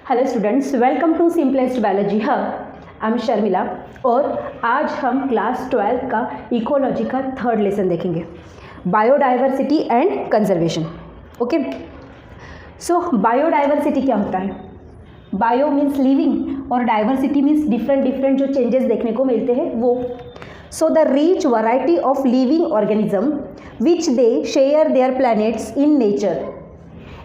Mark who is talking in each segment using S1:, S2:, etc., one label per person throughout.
S1: Hello students, welcome to simplest biology hub. I am Sharmila और आज हम क्लास 12 का इकोलॉजी का थर्ड लेसन देखेंगे, biodiversity and conservation. Okay, so biodiversity क्या होता है? बायो मीन्स लिविंग और डाइवर्सिटी मीन्स डिफरेंट जो चेंजेस देखने को मिलते हैं वो। So the rich variety of living organism which they share their planets in nature.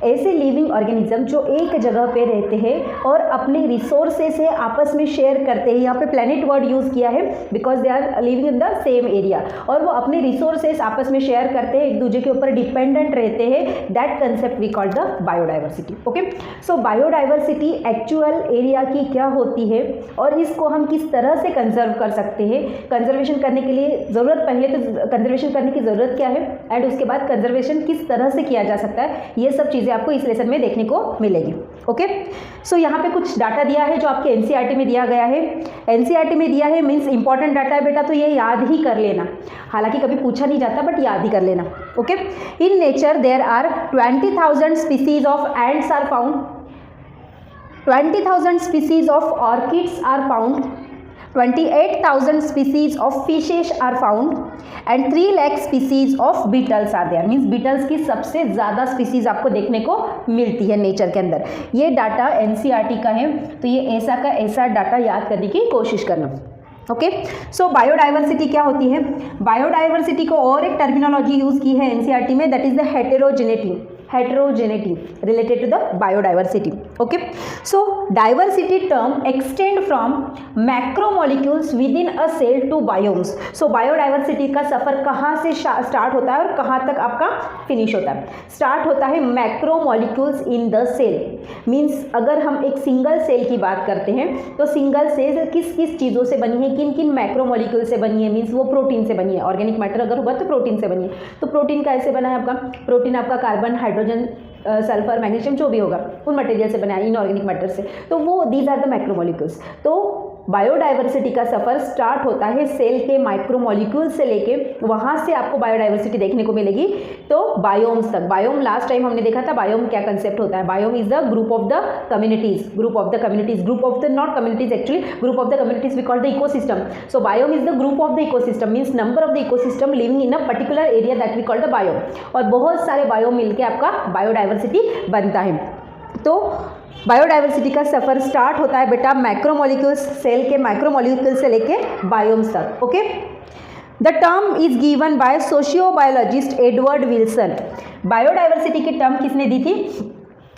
S1: ऐसे लिविंग ऑर्गेनिज्म जो एक जगह पे रहते हैं और अपने रिसोर्सेस से आपस में शेयर करते हैं। यहाँ पे प्लैनेट वर्ड यूज़ किया है because they are living in the same area, और वो अपने रिसोर्सेस आपस में शेयर करते हैं, एक दूसरे के ऊपर डिपेंडेंट रहते हैं। That concept we call the biodiversity. Okay, so biodiversity actual area की क्या होती है और इसको हम किस तरह से कंजर्व कर सकते हैं। कंजर्वेशन करने के लिए ज़रूरत, पहले तो कंजर्वेशन करने की ज़रूरत क्या है एंड उसके बाद कंजर्वेशन किस तरह से किया जा सकता है, ये सब चीज़ें आपको इस लेसन में देखने को मिलेगी। ओके, सो यहाँ पे कुछ डाटा दिया है जो आपके एनसीईआरटी में दिया गया है। एनसीईआरटी में दिया है मीन्स इंपॉर्टेंट डाटा है बेटा, तो ये याद ही कर लेना। हालांकि कभी पूछा नहीं जाता बट याद ही कर लेना। Okay, in nature there are 20,000 species of ants are found, 20,000 species of orchids are found, 28,000 species of fishes are found and 3 lakh species of beetles are there। Means beetles की सबसे ज़्यादा स्पीसीज आपको देखने को मिलती है नेचर के अंदर। ये डाटा एनसीईआरटी का है, तो ये ऐसा का ऐसा डाटा याद करने की कोशिश करना। ओके, सो बायोडाइवर्सिटी क्या होती है? बायोडाइवर्सिटी को और एक टर्मिनोलॉजी यूज़ की है एनसीईआरटी में, that is the heterogeneity related to the biodiversity. Okay, so diversity term extend from macromolecules within a cell to biomes. So biodiversity का सफ़र कहाँ से स्टार्ट होता है और कहाँ तक आपका फिनिश होता है? स्टार्ट होता है macromolecules in the cell. Means अगर हम एक सिंगल सेल की बात करते हैं तो सिंगल सेल किस किस चीज़ों से बनी है, किन किन मैक्रोमोलिक्यूल से बनी है। मीन्स वो प्रोटीन से बनी है, ऑर्गेनिक मैटर अगर होगा तो प्रोटीन से बनी है। तो प्रोटीन कैसे बना है आपका? प्रोटीन आपका कार्बन, हाइड्रोजन, सल्फर, मैग्नीशियम जो भी होगा उन मटेरियल से बना है, इनऑर्गेनिक मैटर से। तो वो दीज आर द मैक्रोमोलिक्यूल्स। तो बायोडाइवर्सिटी का सफ़र स्टार्ट होता है सेल के माइक्रोमोलिक्यूल से लेके, वहाँ से आपको बायोडाइवर्सिटी देखने को मिलेगी तो बायोम्स तक। बायोम लास्ट टाइम हमने देखा था, बायोम क्या कंसेप्ट होता है। Biome is the group of the communities, group of the not communities actually, group of the communities we call the ecosystem. So biome is the group of the ecosystem, means number of the ecosystem living in a particular area that we call the biome. और बहुत सारे biome मिलकर आपका biodiversity बनता है। तो biodiversity का सफ़र start होता है बेटा मैक्रोमोलिक्यूल्स, सेल के माइक्रोमोलिक्यूल से लेके बायोम्स तक। Okay, the term is given by sociobiologist Edward Wilson. Biodiversity की टर्म किसने दी थी?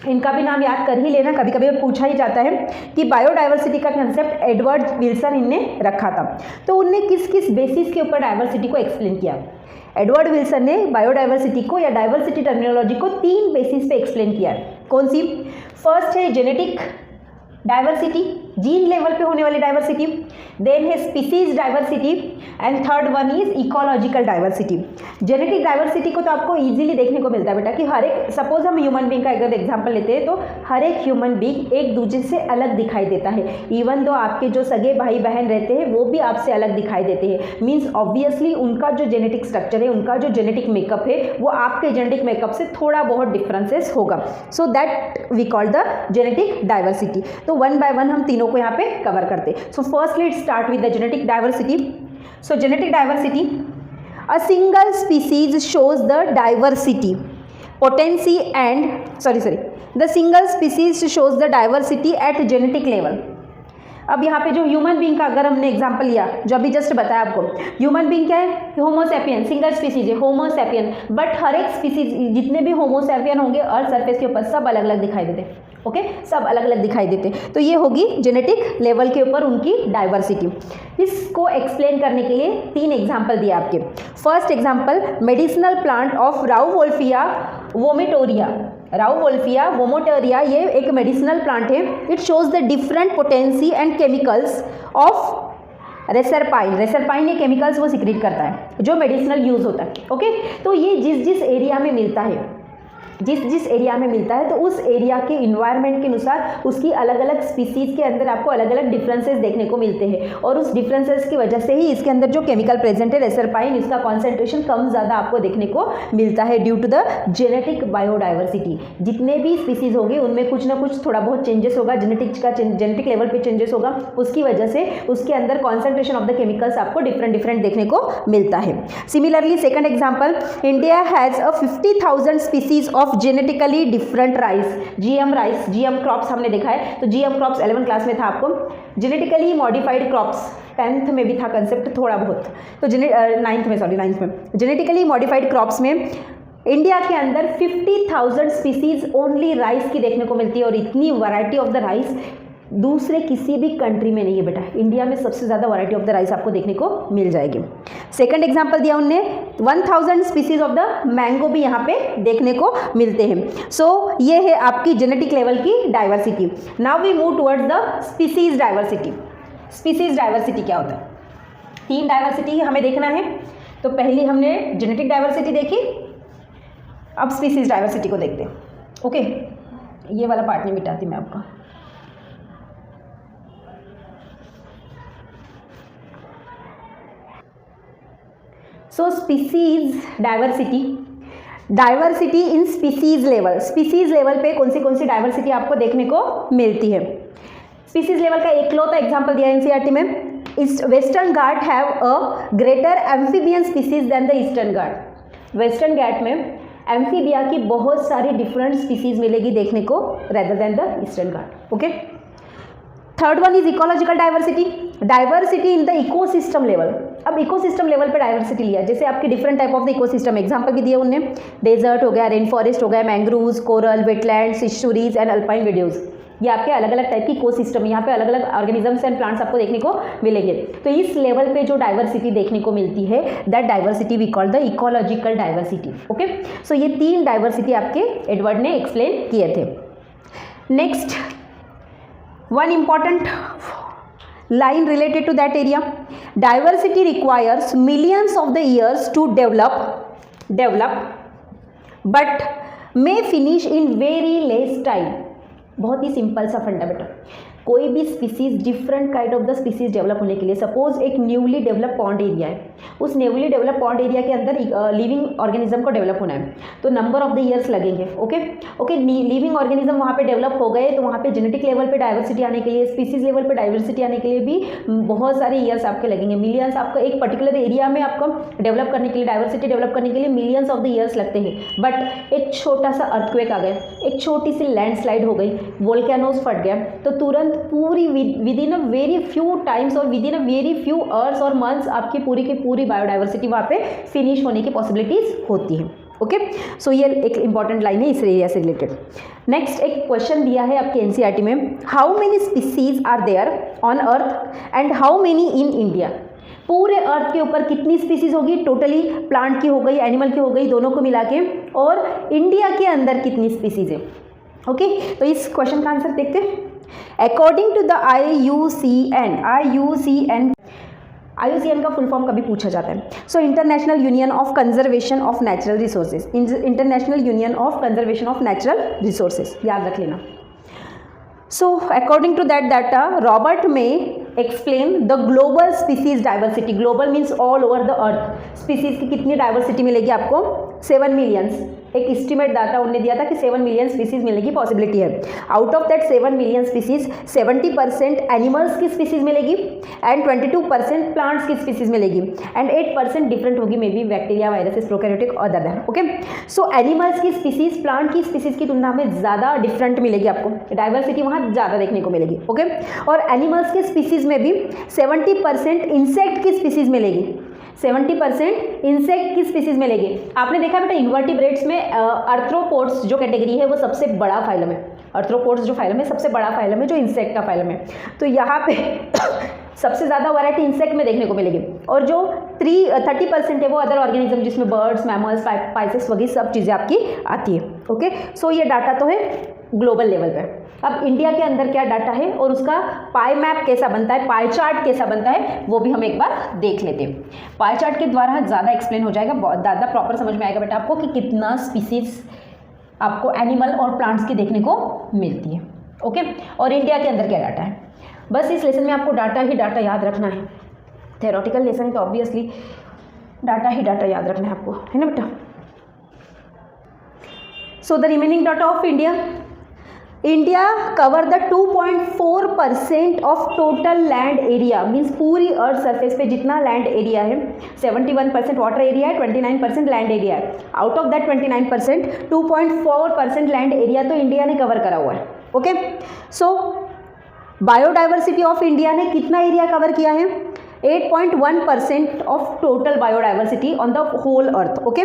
S1: इनका भी नाम याद कर ही लेना, कभी कभी पूछा ही जाता है कि बायोडाइवर्सिटी का कंसेप्ट एडवर्ड विल्सन इनने रखा था। तो उनने किस किस बेसिस के ऊपर डाइवर्सिटी को एक्सप्लेन किया? एडवर्ड विल्सन ने बायोडाइवर्सिटी को या डाइवर्सिटी टर्मिनोलॉजी को 3 बेसिस पे एक्सप्लेन किया है। कौन सी? फर्स्ट है जेनेटिक डाइवर्सिटी, जीन लेवल पे होने वाली डाइवर्सिटी, देन है species diversity and third one is ecological diversity. Genetic diversity को तो आपको इजीली देखने को मिलता है बेटा कि हर एक, सपोज हम ह्यूमन बींग का अगर एग्जांपल लेते हैं तो हर एक ह्यूमन बींग एक दूसरे से अलग दिखाई देता है। इवन दो आपके जो सगे भाई बहन रहते हैं वो भी आपसे अलग दिखाई देते हैं। मीन्स ऑब्वियसली उनका जो जेनेटिक स्ट्रक्चर है, उनका जो जेनेटिक मेकअप है वो आपके जेनेटिक मेकअप से थोड़ा बहुत डिफरेंसेस होगा। So that we call the genetic diversity. तो वन बाय वन हम तीनों को यहाँ पे कवर करते हैं। So first let's start with the genetic diversity. So genetic diversity, a single species shows the diversity potency and the single species shows the diversity at genetic level। अब यहाँ पे जो ह्यूमन बींग का अगर हमने example लिया, जो अभी जस्ट बताया आपको, ह्यूमन बींग क्या है? होमोसैपियन, सिंगल स्पीसीज है होमोसैपियन, बट हर एक स्पीसीज जितने भी होमोसैपियन होंगे अर्थ सरफेस के ऊपर सब अलग अलग दिखाई देते हैं। ओके, सब अलग अलग दिखाई देते हैं। तो ये होगी जेनेटिक लेवल के ऊपर उनकी डाइवर्सिटी। इसको एक्सप्लेन करने के लिए 3 एग्जाम्पल दिए आपके। First example, medicinal plant of Rauwolfia vomitoria. Rauwolfia vomitoria ये एक मेडिसिनल प्लांट है। It shows the different potency and chemicals of reserpine. Reserpine ये केमिकल्स वो सिक्रीट करता है जो मेडिसिनल यूज होता है। ओके, तो ये जिस जिस एरिया में मिलता है जिस जिस एरिया में मिलता है तो उस एरिया के इन्वायरमेंट के अनुसार उसकी अलग अलग स्पीसीज़ के अंदर आपको अलग अलग डिफरेंसेस देखने को मिलते हैं, और उस डिफरेंसेस की वजह से ही इसके अंदर जो केमिकल प्रेजेंट है रेसरपाइन, इसका कॉन्सेंट्रेशन कम ज़्यादा आपको देखने को मिलता है due to the genetic biodiversity. जितने भी स्पीसीज़ होंगे उनमें कुछ ना कुछ थोड़ा बहुत चेंजेस होगा, जेनेटिक लेवल पे चेंजेस होगा, उसकी वजह से उसके अंदर कॉन्सेंट्रेशन ऑफ द केमिकल्स आपको डिफरेंट देखने को मिलता है। Similarly second example, India has a 50,000 species of genetically different rice, GM crops हमने देखा है, तो जीएम क्रॉप्स 11 क्लास में था आपको। जेनेटिकली मॉडिफाइड क्रॉप्स 10th में भी था कंसेप्ट थोड़ा बहुत, तो 9th में जेनेटिकली मॉडिफाइड क्रॉप्स में इंडिया के अंदर 50,000 स्पीसीज ओनली राइस की देखने को मिलती है, और इतनी वैरायटी ऑफ द राइस दूसरे किसी भी कंट्री में नहीं है बेटा। इंडिया में सबसे ज़्यादा वैरायटी ऑफ द राइस आपको देखने को मिल जाएगी। सेकंड एग्जांपल दिया उनने, 1000 स्पीसीज ऑफ द मैंगो भी यहाँ पे देखने को मिलते हैं। सो ये है आपकी जेनेटिक लेवल की diversity. Now we move towards the species diversity. Species diversity क्या होता है? 3 डाइवर्सिटी हमें देखना है। तो पहली हमने जेनेटिक डाइवर्सिटी देखी, अब स्पीसीज डाइवर्सिटी को देखते हैं। ओके, ये वाला पार्ट नहीं मिटाती मैं आपका। So species diversity in species level पे कौन सी डाइवर्सिटी आपको देखने को मिलती है? स्पीसीज लेवल का एकलौता एग्जांपल दिया एनसीईआरटी में, Western Ghat have a greater amphibian species than the eastern Ghat. Western Ghat में एम्फीबिया की बहुत सारी डिफरेंट स्पीसीज मिलेगी देखने को rather than the eastern Ghat. Okay, third one is ecological diversity in the ecosystem level. अब इकोसिस्टम लेवल पे डाइवर्सिटी लिया, जैसे आपके different type of the ecosystem example भी दिए उन्होंने, डेजर्ट हो गया, रेन फॉरेस्ट हो गया, mangroves, coral, wetlands, estuaries and alpine videos. ये आपके अलग अलग टाइप की इकोसिस्टम, यहाँ पे अलग अलग ऑर्गेनिजम्स एंड प्लांट्स आपको देखने को मिलेंगे। तो इस लेवल पे जो डाइवर्सिटी देखने को मिलती है that diversity we call the ecological diversity. Okay, so ये 3 डाइवर्सिटी आपके एडवर्ड ने एक्सप्लेन किए थे। Next one important line related to that area, diversity requires millions of the years to develop but may finish in very less time। बहुत ही simple सा fundamental, कोई भी species different kind of the species develop होने के लिए, suppose एक newly develop pond area है, उस न्यूली डेवलप पॉन्ड एरिया के अंदर लिविंग ऑर्गेनिज्म को डेवलप होना है, तो नंबर ऑफ द ईयर्स लगेंगे। ओके, लिविंग ऑर्गेनिज्म वहाँ पे डेवलप हो गए तो वहाँ पे जेनेटिक लेवल पे डाइवर्सिटी आने के लिए, स्पीसीज लेवल पे डाइवर्सिटी आने के लिए भी बहुत सारे ईयर्स आपके लगेंगे, मिलियंस। आपका एक पर्टिकुलर एरिया में आपको डेवलप करने के लिए, डाइवर्सिटी डेवलप करने के लिए मिलियंस ऑफ द ईयर्स लगते हैं। बट एक छोटा सा अर्थक्वेक आ गया, एक छोटी सी लैंडस्लाइड हो गई, वोल्केनोज फट गया, तो तुरंत पूरी within a very few times और within a very few hours और मंथ्स आपकी पूरी की पूरी बायोडाइवर्सिटी वहाँ पे फिनिश होने की पॉसिबिलिटीज होती है। ओके, सो ये एक इंपॉर्टेंट लाइन है इस एरिया से रिलेटेड। नेक्स्ट एक क्वेश्चन दिया है आपके एनसीईआरटी में, how many species are there on earth and how many in India. पूरे अर्थ के ऊपर कितनी स्पीसीज होगी, टोटली प्लांट की हो गई, एनिमल की हो गई, दोनों को मिला के, और इंडिया के अंदर कितनी स्पीसीज है। ओके, तो इस क्वेश्चन का आंसर देखते हैं। अकॉर्डिंग टू द IUCN का फुल फॉर्म कभी पूछा जाता है। So international union of conservation of natural resources, international union of conservation of natural resources, याद रख लेना। So according to that data, Robert में explain the global species diversity. Global means all over the earth. Species की कितनी diversity मिलेगी आपको? 7 millions. एक estimate data उन्होंने दिया था कि 7 मिलियन स्पीसीज मिलने की पॉसिबिलिटी है। Out of that 7 million species 70% animals की स्पीसीज मिलेगी एंड 22% प्लांट्स की स्पीसीज मिलेगी एंड 8% डिफरेंट होगी, may be bacteria, viruses, prokaryotic other than. Okay, so animals की स्पीसीज प्लांट की स्पीसीज की तुलना में ज़्यादा डिफरेंट मिलेगी आपको, डाइवर्सिटी वहाँ ज़्यादा देखने को मिलेगी। ओके, और एनिमल्स के स्पीसीज में भी 70% इंसेक्ट की स्पीसीज मिलेगी, 70% इंसेक्ट की स्पीसीज मिलेगी। आपने देखा बेटा इन्वर्टिब्रेट्स में आर्थ्रोपोड्स जो कैटेगरी है वो सबसे बड़ा फाइलम है। आर्थ्रोपोड्स जो फाइलम है सबसे बड़ा फाइलम है जो इंसेक्ट का फाइलम है। तो यहाँ पे सबसे ज़्यादा वैरायटी इंसेक्ट में देखने को मिलेगी, और जो 30% है वो अदर ऑर्गेनिज्म जिसमें बर्ड्स, मैमल्स, पाइसेस वगैरह सब चीज़ें आपकी आती है। ओके, सो ये डाटा तो है ग्लोबल लेवल पे। अब इंडिया के अंदर क्या डाटा है और उसका पाई मैप कैसा बनता है, पाई चार्ट कैसा बनता है, वो भी हम एक बार देख लेते हैं। पाई चार्ट के द्वारा ज़्यादा एक्सप्लेन हो जाएगा, बहुत ज़्यादा प्रॉपर समझ में आएगा बेटा आपको कि कितना स्पीसीज आपको एनिमल और प्लांट्स की देखने को मिलती है। ओके, और इंडिया के अंदर क्या डाटा है, बस इस लेसन में आपको डाटा ही डाटा याद रखना है। थ्योरेटिकल लेसन है तो ऑब्वियसली डाटा ही डाटा याद रखना है आपको, है ना बेटा। So the remaining data of India cover the 2.4% of total land area, means पूरी अर्थ सरफेस पे जितना लैंड एरिया है 71% वाटर एरिया है, 29% लैंड एरिया है। Out of that 29% 2.4% land area तो इंडिया ने कवर करा हुआ है। Okay, so biodiversity of India ने कितना एरिया कवर किया है, 8.1% of total biodiversity on the whole earth. Okay,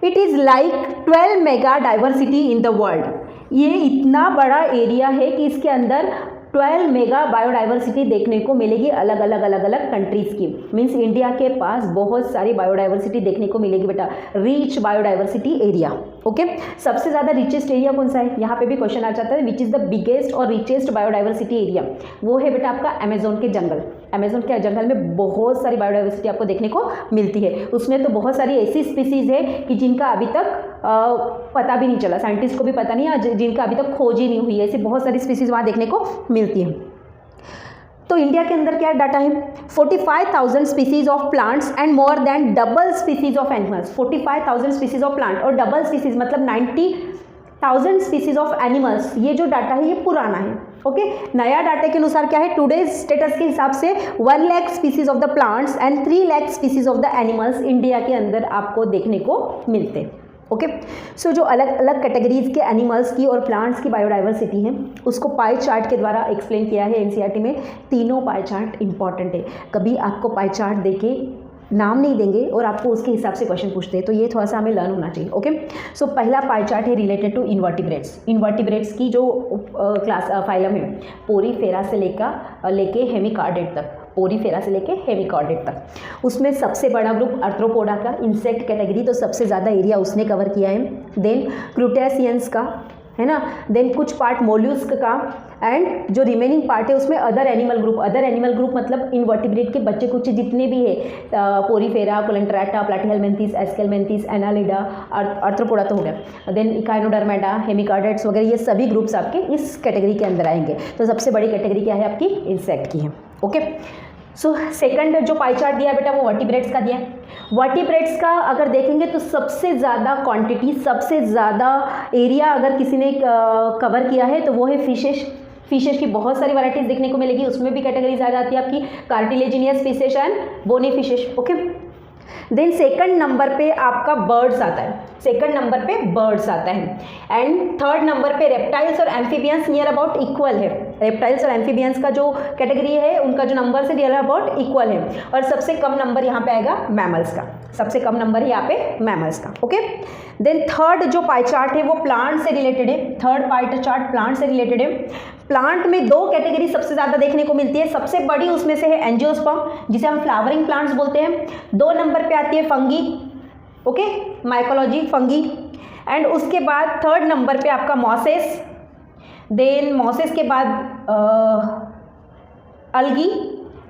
S1: it is like 12 mega diversity in the world. ये इतना बड़ा एरिया है कि इसके अंदर 12 मेगा बायोडाइवर्सिटी देखने को मिलेगी अलग अलग कंट्रीज़ की। मीन्स इंडिया के पास बहुत सारी बायोडाइवर्सिटी देखने को मिलेगी बेटा, रीच बायोडाइवर्सिटी एरिया। ओके, सबसे ज़्यादा रिचेस्ट एरिया कौन सा है, यहाँ पे भी क्वेश्चन आ जाता है, विच इज़ द बिगेस्ट और रिचेस्ट बायोडाइवर्सिटी एरिया, वो है बेटा आपका अमेजोन के जंगल। अमेजोन के जंगल में बहुत सारी बायोडाइवर्सिटी आपको देखने को मिलती है। उसमें तो बहुत सारी ऐसी स्पीसीज़ है कि जिनका अभी तक पता भी नहीं चला, साइंटिस्ट को भी पता नहीं है, जिनका अभी तक खोज ही नहीं हुई है, ऐसी बहुत सारी स्पीसीज़ वहाँ देखने को मिलती है। तो इंडिया के अंदर क्या डाटा है, 45,000 species of plants and more than double species of animals. 45,000 species of plant और डबल स्पीसीज मतलब 90,000 स्पीसीज ऑफ एनिमल्स। ये जो डाटा है ये पुराना है। ओके, नया डाटा के अनुसार क्या है, टुडेज स्टेटस के हिसाब से 1 lakh species of the plants and 3 lakh species of the animals India के अंदर आपको देखने को मिलते हैं। ओके, सो जो अलग अलग कैटेगरीज के एनिमल्स की और प्लांट्स की बायोडाइवर्सिटी है उसको पाई चार्ट के द्वारा एक्सप्लेन किया है एनसीईआरटी में। तीनों पाई चार्ट इंपॉर्टेंट है, कभी आपको पाई चार्ट देके नाम नहीं देंगे और आपको उसके हिसाब से क्वेश्चन पूछते हैं, तो ये थोड़ा सा हमें लर्न होना चाहिए। ओके, सो पहला पाई चार्ट है रिलेटेड टू इन्वर्टिब्रेट्स। इन्वर्टिब्रेट्स की जो क्लास फाइलम है पोरीफेरा से लेके हेमिकार्डेट तक, पोरीफेरा से लेके हेमिकॉर्डेट तक, उसमें सबसे बड़ा ग्रुप आर्थ्रोपोडा का, इंसेक्ट कैटेगरी, तो सबसे ज़्यादा एरिया उसने कवर किया है। देन क्रूटेशियंस का, है ना, देन कुछ पार्ट मोल्यूस्क का, एंड जो रिमेनिंग पार्ट है उसमें other animal group. Other animal group मतलब इन्वर्टिब्रेट के बच्चे कुछ जितने भी है, पोरीफेरा, कोलेंट्राटा, प्लैटीहेलमिन्थेस, एस्केलमिन्थेस, एनालिडा, आर्थ्रोपोडा तो हो गया, देन इकाइनोडर्मेटा, हेमिकॉर्डेट्स वगैरह, ये सभी ग्रुप्स आपके इस कैटेगरी के अंदर आएंगे। तो सबसे बड़ी कैटेगरी क्या है आपकी, इंसेक्ट की है। ओके, सो सेकंड जो पाई चार्ट दिया है बेटा वो वर्टिब्रेट्स का दिया है। वर्टिब्रेट्स का अगर देखेंगे तो सबसे ज़्यादा क्वांटिटी, सबसे ज़्यादा एरिया अगर किसी ने कवर किया है तो वो है फिशेस। फिशेस की बहुत सारी वैराइटीज़ देखने को मिलेगी, उसमें भी कैटेगरीज आ जाती है आपकी cartilaginous fishes and bony fishes. Okay, then second number पे आपका बर्ड्स आता है, सेकंड नंबर पे बर्ड्स आता है, एंड थर्ड नंबर पे रेप्टाइल्स और एम्फीबियंस नियर अबाउट इक्वल है। रेप्टाइल्स और एम्फीबियंस का जो कैटेगरी है उनका जो नंबर से नियर अबाउट इक्वल है, और सबसे कम नंबर यहाँ पे आएगा मैमल्स का, सबसे कम नंबर है यहाँ पे मैमल्स का। ओके, देन थर्ड जो पाई चार्ट है वो प्लांट से रिलेटेड है। थर्ड पाई चार्ट प्लांट से रिलेटेड है। प्लांट में दो कैटेगरी सबसे ज़्यादा देखने को मिलती है, सबसे बड़ी उसमें से है एंजियोस्पर्म जिसे हम फ्लावरिंग प्लांट्स बोलते हैं। 2 नंबर पे आती है fungi, okay, mycology fungi, and उसके बाद थर्ड नंबर पे आपका मॉसेस, देन मॉसेस के बाद अलगी,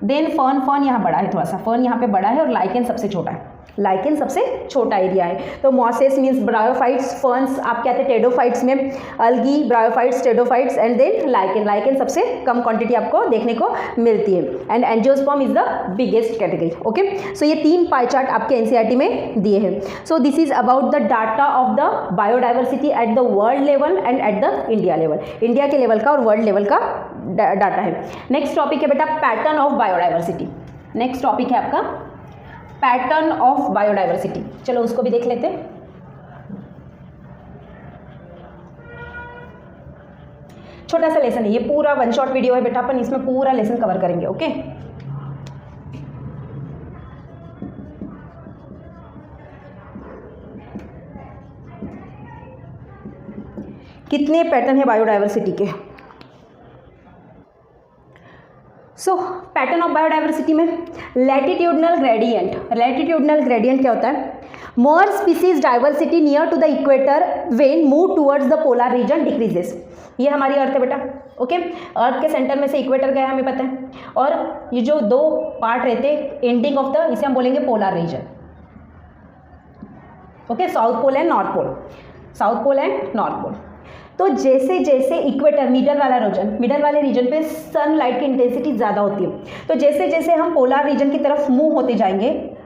S1: देन फर्न। फर्न यहाँ बड़ा है, थोड़ा सा फर्न यहाँ पे बड़ा है, और लाइकेन सबसे छोटा है। लाइकेन सबसे छोटा एरिया है। तो मॉसेस मीन्स ब्रायोफाइट्स, फर्न्स आप कहते हैं टेडोफाइट्स में, algae, bryophytes, pteridophytes, and then lichen. Lichen सबसे कम क्वांटिटी आपको देखने को मिलती है, and angiosperm is the biggest category. Okay, so ये 3 पाई चार्ट आपके एनसीईआरटी में दिए हैं। So this is about the data of the biodiversity at the world level and at the India level. India के लेवल का और world level का data है। नेक्स्ट टॉपिक है बेटा pattern of biodiversity. Next topic है आपका पैटर्न ऑफ बायोडाइवर्सिटी। चलो उसको भी देख लेते हैं। छोटा सा लेसन है ये, पूरा 1 शॉट वीडियो है बेटा, अपन इसमें पूरा लेसन कवर करेंगे। ओके, कितने पैटर्न है बायोडाइवर्सिटी के। सो पैटर्न ऑफ बायोडाइवर्सिटी में लैटिट्यूडनल ग्रेडियंट। लैटिट्यूडनल ग्रेडियंट क्या होता है, more species diversity near to the equator when move towards the polar region decreases. ये हमारी अर्थ है बेटा। ओके, अर्थ के सेंटर में से इक्वेटर गया हमें पता है, और ये जो 2 पार्ट रहते एंडिंग ऑफ द, इसे हम बोलेंगे polar region. Okay, south pole and north pole. South pole and north pole. तो जैसे जैसे इक्वेटर मिडल वाले रीजन पे सनलाइट की इंटेंसिटी ज़्यादा होती है, तो जैसे जैसे हम पोलर रीजन की तरफ मूव होते जाएंगे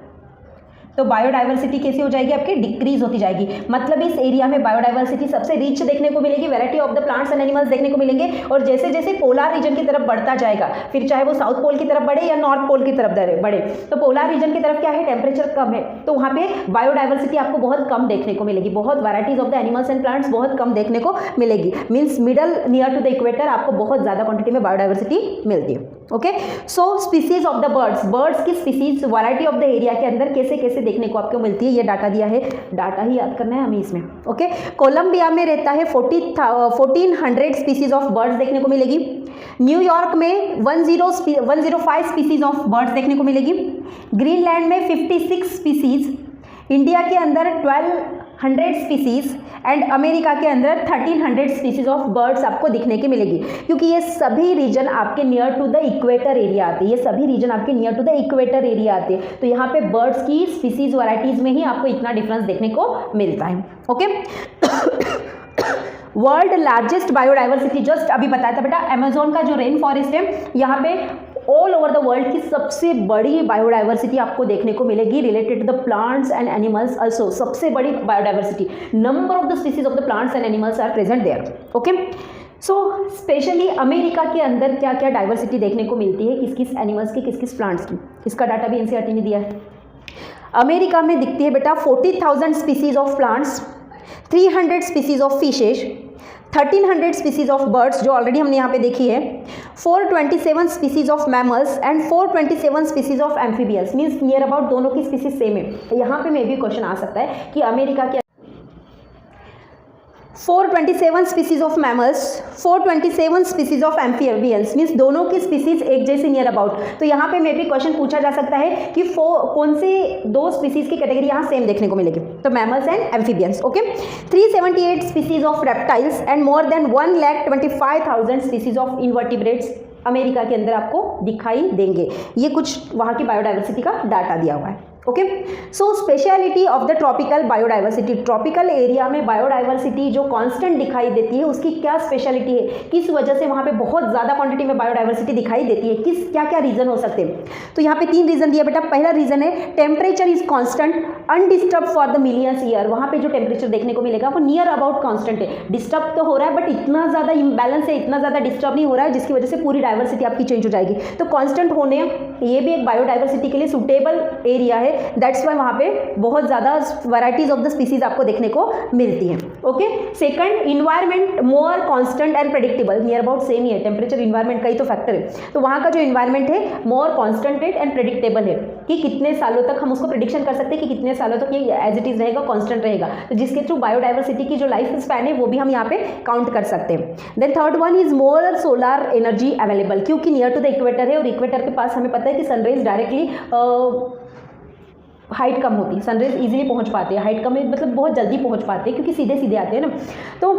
S1: तो बायोडाइवर्सिटी कैसी हो जाएगी आपकी, डिक्रीज होती जाएगी। मतलब इस एरिया में बायोडाइवर्सिटी सबसे रिच देखने को मिलेगी, variety of the plants and animals देखने को मिलेंगे। और जैसे जैसे पोलर रीजन की तरफ बढ़ता जाएगा, फिर चाहे वो साउथ पोल की तरफ बढ़े या नॉर्थ पोल की तरफ बढ़े, तो पोलर रीजन की तरफ क्या है, टेम्परेचर कम है, तो वहाँ पे बायोडाइवर्सिटी आपको बहुत कम देखने को मिलेगी, बहुत varieties of the animals and plants बहुत कम देखने को मिलेगी। Means middle near to the equator आपको बहुत ज़्यादा क्वांटिटी में बायोडाइवर्सिटी मिलती है। Okay, so species of the birds की species variety of the area के अंदर कैसे कैसे देखने को आपको मिलती है, ये डाटा दिया है, डाटा ही याद करना है हमें इसमें। ओके, कोलंबिया में रहता है 1400 स्पीसीज ऑफ बर्ड्स देखने को मिलेगी। न्यूयॉर्क में 105 स्पीसीज ऑफ बर्ड्स देखने को मिलेगी। ग्रीनलैंड में 56 स्पीसीज, इंडिया के अंदर 1200 स्पीसीज एंड अमेरिका के अंदर 1300 स्पीसीज ऑफ बर्ड्स आपको दिखने की मिलेगी, क्योंकि ये सभी रीजन आपके near to the equator area आते हैं, ये सभी रीजन आपके near to the equator area आते हैं। तो यहाँ पे बर्ड्स की स्पीसीज वैराइटीज में ही आपको इतना डिफरेंस देखने को मिलता है। Okay, world largest biodiversity just अभी बताया था बेटा, अमेजोन का जो रेन फॉरेस्ट है, यहाँ पे ऑल ओवर द वर्ल्ड की सबसे बड़ी बायोडाइवर्सिटी आपको देखने को मिलेगी related to the plants and animals also. सबसे बड़ी biodiversity, number of the species of the plants and animals are present there. Okay, so specially America के अंदर क्या क्या डाइवर्सिटी देखने को मिलती है, किस किस एनिमल्स की, किस किस प्लांट्स की, इसका डाटा भी एनसीईआरटी ने दिया है। अमेरिका में दिखती है बेटा 40,000 species of plants, 300 species of fishes, 1300 species of birds जो ऑलरेडी हमने यहाँ पे देखी है, 427 species of mammals and 427 species of amphibians. Means near about दोनों की स्पीसीज सेम है। यहाँ पे मे भी क्वेश्चन आ सकता है कि अमेरिका के 427 species of mammals, 427 species of amphibians, means दोनों की स्पीसीज एक जैसी नियर अबाउट। तो यहाँ पे मे भी क्वेश्चन पूछा जा सकता है कि कौन से दो स्पीसीज की कैटेगरी यहाँ सेम देखने को मिलेगी, तो mammals and amphibians. Okay, 378 species of reptiles and more than 1,25,000 species of invertebrates America के अंदर आपको दिखाई देंगे। ये कुछ वहाँ की बायोडाइवर्सिटी का डाटा दिया हुआ है। Okay, so speciality of the tropical biodiversity, tropical area में बायोडाइवर्सिटी जो कांस्टेंट दिखाई देती है उसकी क्या स्पेशलिटी है, किस वजह से वहाँ पे बहुत ज़्यादा क्वांटिटी में बायोडाइवर्सिटी दिखाई देती है, किस क्या क्या रीज़न हो सकते हैं। तो यहाँ पे 3 रीज़न दिया बेटा। पहला रीज़न है temperature is constant undisturb for the millions year. वहाँ पे जो टेम्परेचर देखने को मिलेगा वो नियर अबाउट कांस्टेंट है, डिस्टर्ब तो हो रहा है बट इतना ज़्यादा इम्बैलेंस है, इतना ज़्यादा डिस्टर्ब नहीं हो रहा है जिसकी वजह से पूरी डाइवर्सिटी आपकी चेंज हो जाएगी। तो कांस्टेंट होने ये भी एक बायोडाइवर्सिटी के लिए सूटेबल एरिया है, दैट्स वाई वहाँ पे बहुत ज़्यादा वैराइटीज ऑफ द स्पीसीज आपको देखने को मिलती हैं। Okay, second, environment more constant and predictable, near about same ही है, टेम्परेचर इन्वायरमेंट का ही तो फैक्टर है। तो वहाँ का जो इन्वायरमेंट है मोर कॉन्स्टेंटेड एंड प्रेडिक्टेबल है, कि कितने सालों तक हम उसको प्रेडिक्शन कर सकते हैं कि कितने सालों तक ये एज इट इज़ रहेगा, कॉन्स्टेंट रहेगा। तो जिसके थ्रू बायोडाइवर्सिटी की जो लाइफ स्पैन है वो भी हम यहाँ पे काउंट कर सकते हैं। Then third one is more solar energy available, क्योंकि नियर टू द इक्वेटर है और इक्वेटर के पास हमें पता है कि सनराइज डायरेक्टली हाइट कम होती है, सनराइज इजीली पहुंच पाते हैं, हाइट कम है मतलब बहुत जल्दी पहुंच पाते हैं क्योंकि सीधे सीधे आते हैं ना। तो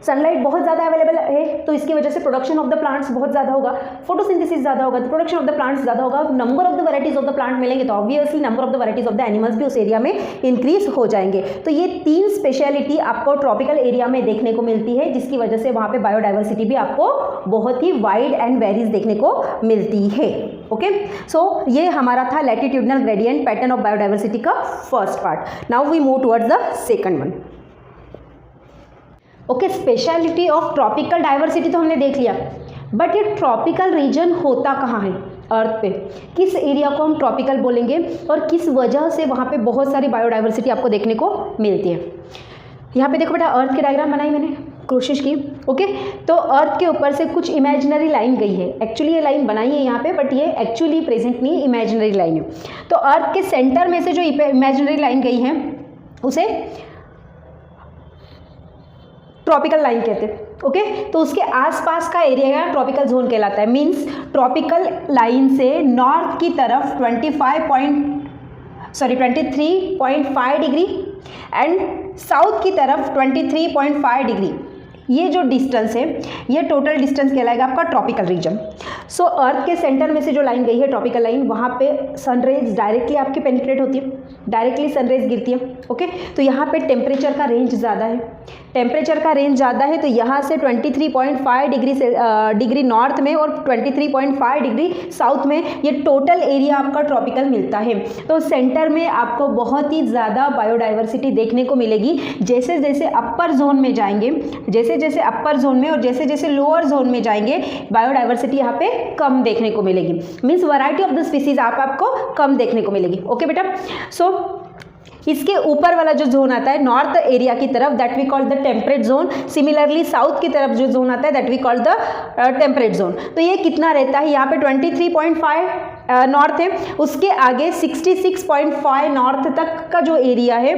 S1: सनलाइट बहुत ज़्यादा अवेलेबल है, तो इसकी वजह से प्रोडक्शन ऑफ द प्लांट्स बहुत ज़्यादा होगा, फोटोसिंथेसिस ज़्यादा होगा, तो प्रोडक्शन ऑफ द प्लांट्स ज़्यादा होगा, number of the varieties of the plant मिलेंगे तो obviously number of the varieties of the animals भी उस एरिया में इंक्रीज हो जाएंगे। तो ये 3 स्पेशलिटी आपको ट्रॉपिकल एरिया में देखने को मिलती है, जिसकी वजह से वहाँ पे बायोडाइवर्सिटी भी आपको बहुत ही वाइड एंड वेरीज देखने को मिलती है। ओके, सो ये हमारा था latitudinal gradient pattern of biodiversity का first part. Now we move towards the second one. Okay, speciality of tropical diversity तो हमने देख लिया, बट ये ट्रॉपिकल रीजन होता कहाँ है अर्थ पे, किस एरिया को हम ट्रॉपिकल बोलेंगे और किस वजह से वहाँ पे बहुत सारी बायोडाइवर्सिटी आपको देखने को मिलती है। यहाँ पे देखो बेटा, अर्थ की डायग्राम बनाई मैंने, कोशिश की। ओके, तो अर्थ के ऊपर से कुछ इमेजिनरी लाइन गई है, एक्चुअली ये लाइन बनाई है यहाँ पे बट ये एक्चुअली प्रेजेंट नहीं, इमेजिनरी लाइन है। तो अर्थ के सेंटर में से जो इमेजिनरी लाइन गई है उसे ट्रॉपिकल लाइन कहते हैं। ओके, तो उसके आसपास का एरिया ट्रॉपिकल जोन कहलाता है। मींस ट्रॉपिकल लाइन से नॉर्थ की तरफ 23.5 डिग्री एंड साउथ की तरफ 23.5 डिग्री, ये जो डिस्टेंस है ये टोटल डिस्टेंस कहलाएगा आपका ट्रॉपिकल रीजन। सो अर्थ के सेंटर में से जो लाइन गई है ट्रॉपिकल लाइन, वहाँ पे सनरेज डायरेक्टली आपकी पेनिट्रेट होती है, डायरेक्टली सनरेज गिरती है। ओके, तो यहाँ पे टेम्परेचर का रेंज ज़्यादा है, टेम्परेचर का रेंज ज़्यादा है, तो यहाँ से 23.5 डिग्री नॉर्थ में और 23.5 डिग्री साउथ में ये टोटल एरिया आपका ट्रॉपिकल मिलता है। तो सेंटर में आपको बहुत ही ज़्यादा बायोडाइवर्सिटी देखने को मिलेगी। जैसे जैसे अपर जोन में जाएंगे, जैसे जैसे अपर जोन में और जैसे जैसे लोअर जोन में जाएंगे, बायोडाइवर्सिटी यहाँ पे कम देखने को मिलेगी। Means variety of the species आपको कम देखने को मिलेगी। ओके बेटा, सो इसके ऊपर वाला जो जोन आता है नॉर्थ एरिया की तरफ, that we call the temperate zone. Similarly south की तरफ जो जोन आता है that we call the temperate zone. तो ये कितना रहता है, यहाँ पे 23.5 नॉर्थ है, उसके आगे 66.5 नॉर्थ तक का जो एरिया है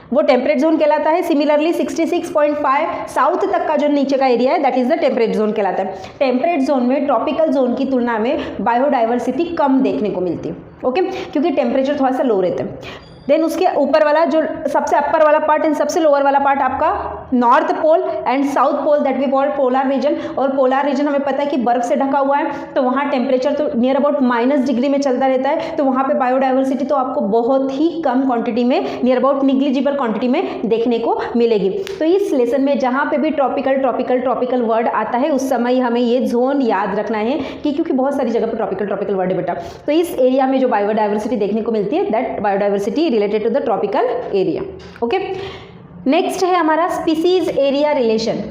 S1: वो टेम्परेट जोन कहलाता है। सिमिलरली 66.5 साउथ तक का जो नीचे का एरिया है that is the temperate zone कहलाता है। टेम्परेट जोन में ट्रॉपिकल जोन की तुलना में बायोडाइवर्सिटी कम देखने को मिलती है। ओके, क्योंकि टेम्परेचर थोड़ा सा लो रहता है। देन उसके ऊपर वाला जो सबसे अपर वाला पार्ट एंड सबसे लोअर वाला पार्ट आपका north pole and south pole that we call polar region. और पोलर रीजन हमें पता है कि बर्फ से ढका हुआ है, तो वहाँ टेम्परेचर तो नियर अबाउट -डिग्री में चलता रहता है। तो वहाँ पे बायोडाइवर्सिटी तो आपको बहुत ही कम क्वांटिटी में, नियर अबाउट निग्लिजिबल क्वांटिटी में देखने को मिलेगी। तो इस लेसन में जहाँ पे भी ट्रॉपिकल वर्ड आता है उस समय हमें ये जोन याद रखना है कि क्योंकि बहुत सारी जगह पर ट्रॉपिकल वर्ड है बेटा। तो इस एरिया में जो बायोडाइवर्सिटी देखने को मिलती है that biodiversity related to the tropical area. Okay, next है हमारा species area relation.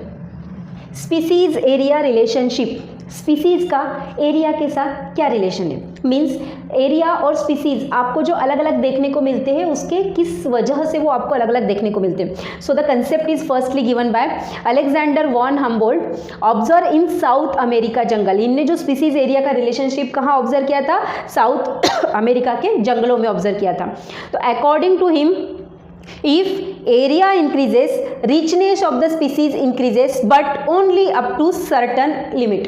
S1: Species area relationship, species का एरिया के साथ क्या रिलेशन है। मीन्स एरिया और स्पीसीज आपको जो अलग अलग देखने को मिलते हैं उसके किस वजह से वो आपको अलग अलग देखने को मिलते हैं। So the concept is firstly given by Alexander von Humboldt. Observe in South America jungle. इनने जो स्पीसीज एरिया का रिलेशनशिप कहाँ ऑब्जर्व किया था, साउथ अमेरिका के जंगलों में ऑब्जर्व किया था। तो according to him, if area increases, richness of the species increases but only up to certain limit.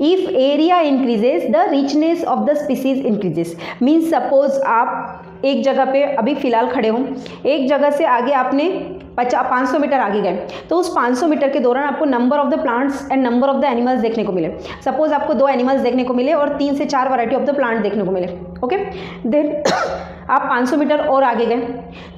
S1: If area increases, the richness of the species increases. Means suppose आप एक जगह पे अभी फ़िलहाल खड़े हो, एक जगह से आगे आपने 500 मीटर आगे गए, तो उस 500 मीटर के दौरान आपको number of the plants and number of the animals देखने को मिले। सपोज आपको 2 एनिमल्स देखने को मिले और 3 से 4 वैरायटी ऑफ द प्लांट देखने को मिले। ओके, देन आप 500 मीटर और आगे गए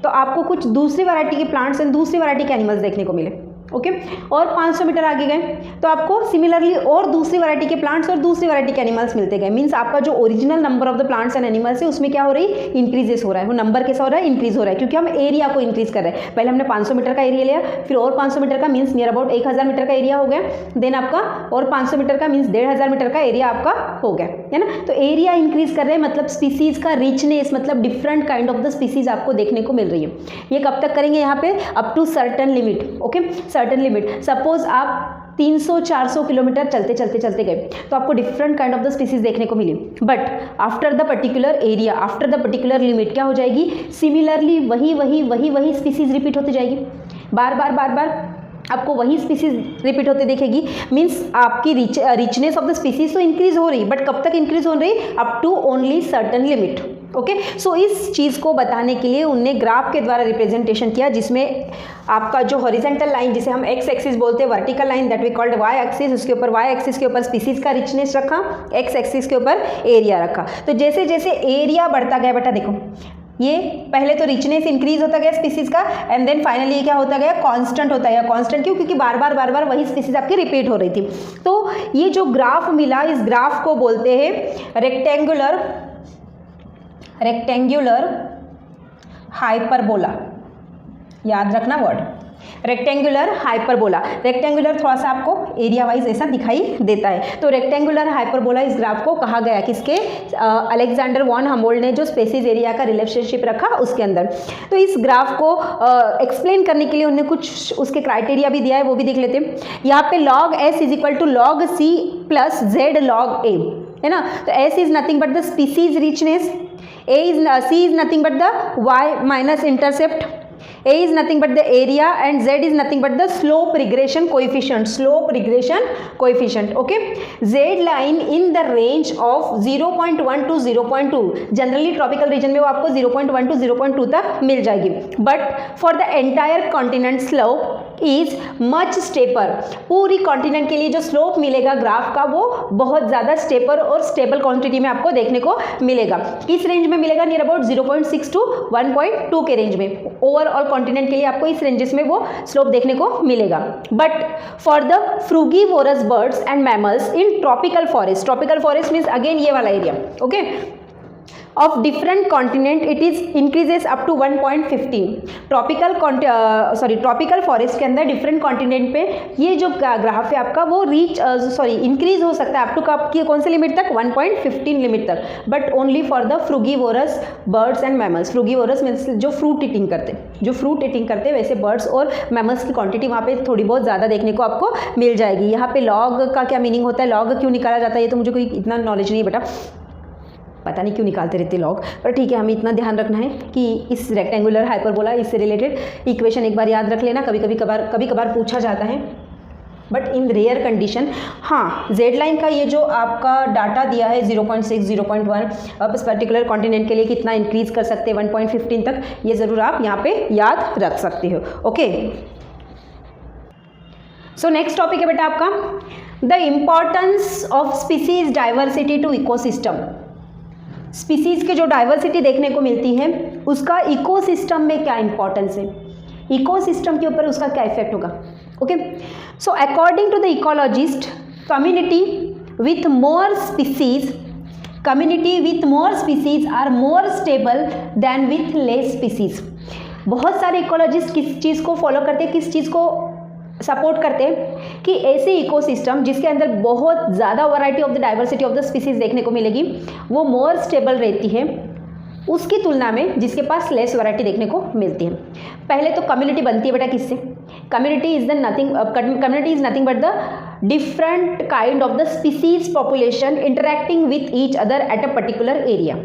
S1: तो आपको कुछ दूसरी वैरायटी के प्लांट्स एंड दूसरी वैरायटी के एनिमल्स देखने को मिले। ओके, और 500 मीटर आगे गए तो आपको सिमिलरली और दूसरी वैरायटी के प्लांट्स और दूसरी वैरायटी के एनिमल्स मिलते गए। मीन्स आपका जो original number of the plants and animals है उसमें क्या हो रही, इंक्रीजेस हो रहा है। वो नंबर कैसा हो रहा है, इंक्रीज हो रहा है, क्योंकि हम एरिया को इंक्रीज कर रहे हैं। पहले हमने 500 मीटर का एरिया लिया, फिर और 500 मीटर का, मीन्स नियर अबाउट 1000 मीटर का एरिया हो गया। देन आपका और 500 मीटर का मीन्स 1500 मीटर का एरिया आपका हो गया, है ना। तो एरिया इंक्रीज कर रहे हैं, मतलब स्पीसीज का रिचनेस, मतलब different kind of the species आपको देखने को मिल रही है। ये कब तक करेंगे, यहाँ पे up to certain limit. Okay, certain limit. Suppose आप 300-400 किलोमीटर चलते गए तो आपको different kind of the species देखने को मिली, but after the particular area, after the particular limit क्या हो जाएगी, सिमिलरली वही स्पीसीज रिपीट होती जाएगी। बार बार आपको वही स्पीसीज रिपीट होते देखेगी। मीन्स आपकी रिचनेस ऑफ द स्पीसीज तो इंक्रीज हो रही, बट कब तक इंक्रीज हो रही, up to only certain limit. Okay, so इस चीज़ को बताने के लिए उनने ग्राफ के द्वारा रिप्रेजेंटेशन किया, जिसमें आपका जो हॉरिजेंटल लाइन जिसे हम एक्स एक्सिस बोलते हैं, vertical line that we called Y axis, उसके ऊपर वाई एक्सिस के ऊपर स्पीसीज का रिचनेस रखा, एक्स एक्सिस के ऊपर एरिया रखा। तो जैसे जैसे एरिया बढ़ता गया बेटा, देखो ये पहले तो रिचनेस इंक्रीज होता गया स्पीसीज का, एंड देन फाइनली ये क्या होता गया, कांस्टेंट होता गया। कांस्टेंट क्यों, क्योंकि बार बार वही स्पीसीज आपकी रिपीट हो रही थी। तो ये जो ग्राफ मिला, इस ग्राफ को बोलते हैं रेक्टेंगुलर हाइपरबोला। याद रखना वर्ड, रेक्टेंगुलर हाइपरबोला। रेक्टेंगुलर थोड़ा सा आपको एरिया वाइज ऐसा दिखाई देता है। तो रेक्टेंगुलर हाइपरबोला इस ग्राफ को कहा गया, किसके, अलेक्जेंडर वॉन हम्बोल्ट ने जो स्पीसीज एरिया का रिलेशनशिप रखा उसके अंदर। तो इस ग्राफ को एक्सप्लेन करने के लिए उन्होंने कुछ उसके क्राइटेरिया भी दिया है, वो भी देख लेते हैं। यहाँ पे log S is equal to log C plus Z log A, है ना। तो S is nothing but the species richness, C is nothing but the y minus intercept, A is nothing but the area, and Z is nothing but the slope regression coefficient. Okay, Z line in the range of 0.1 to 0.2. Generally tropical region में वो आपको 0.1 to 0.2 तक मिल जाएगी, but for the entire continent slope is much stepper, पूरी continent के लिए जो slope मिलेगा ग्राफ का वो बहुत ज़्यादा स्टेपर और स्टेबल क्वांटिटी में आपको देखने को मिलेगा। किस रेंज में मिलेगा? नियर अबाउट 0.6 to 1.2 के रेंज में। ओवरऑल कॉन्टिनेंट के लिए आपको इस रेंजेस में वो स्लोप देखने को मिलेगा। But for the frugivorous birds and mammals in tropical forest means again ये वाला area, okay, of different continent it is increases up to 1.15। Tropical forest के अंदर डिफरेंट कॉन्टिनेंट पे ये जो ग्राफ है आपका वो इंक्रीज हो सकता है अप टू कौन से लिमिट तक? 1.15 लिमिट तक, but only for the frugivorous birds and mammals. Frugivorous means जो फ्रूट ईटिंग करते हैं वैसे बर्ड्स और मैमल्स की क्वांटिटी वहाँ पे थोड़ी बहुत ज़्यादा देखने को आपको मिल जाएगी। यहाँ पे लॉग का क्या मीनिंग होता है, लॉग क्यों निकाला जाता है, ये तो मुझे कोई इतना नॉलेज नहीं है बेटा, पता नहीं क्यों निकालते रहते लॉग, पर ठीक है, हमें इतना ध्यान रखना है कि इस रेक्टेंगुलर हाइपरबोला इससे रिलेटेड इक्वेशन एक बार याद रख लेना, कभी कभार पूछा जाता है, बट इन रेयर कंडीशन। हाँ, जेड लाइन का ये जो आपका डाटा दिया है 0.6, 0.1, आप इस पर्टिकुलर कॉन्टिनेंट के लिए कितना इंक्रीज कर सकते हैं 1.15 तक, ये ज़रूर आप यहाँ पे याद रख सकते हो। ओके, सो नेक्स्ट टॉपिक है बेटा आपका the importance of species diversity to ecosystem. Species के जो डाइवर्सिटी देखने को मिलती है उसका इकोसिस्टम में क्या इंपॉर्टेंस है, इकोसिस्टम के ऊपर उसका क्या इफेक्ट होगा। Okay, so according to the ecologist, community with more species are more stable than with less species. बहुत सारे इकोलॉजिस्ट किस चीज़ को फॉलो करते हैं, किस चीज़ को सपोर्ट करते हैं कि ऐसे इकोसिस्टम जिसके अंदर बहुत ज़्यादा variety of the diversity of the species देखने को मिलेगी वो मोर स्टेबल रहती है उसकी तुलना में जिसके पास लेस वैरायटी देखने को मिलती है। पहले तो कम्युनिटी बनती है बेटा किससे? Community is nothing but the different kind of the species population interacting with each other at a particular area.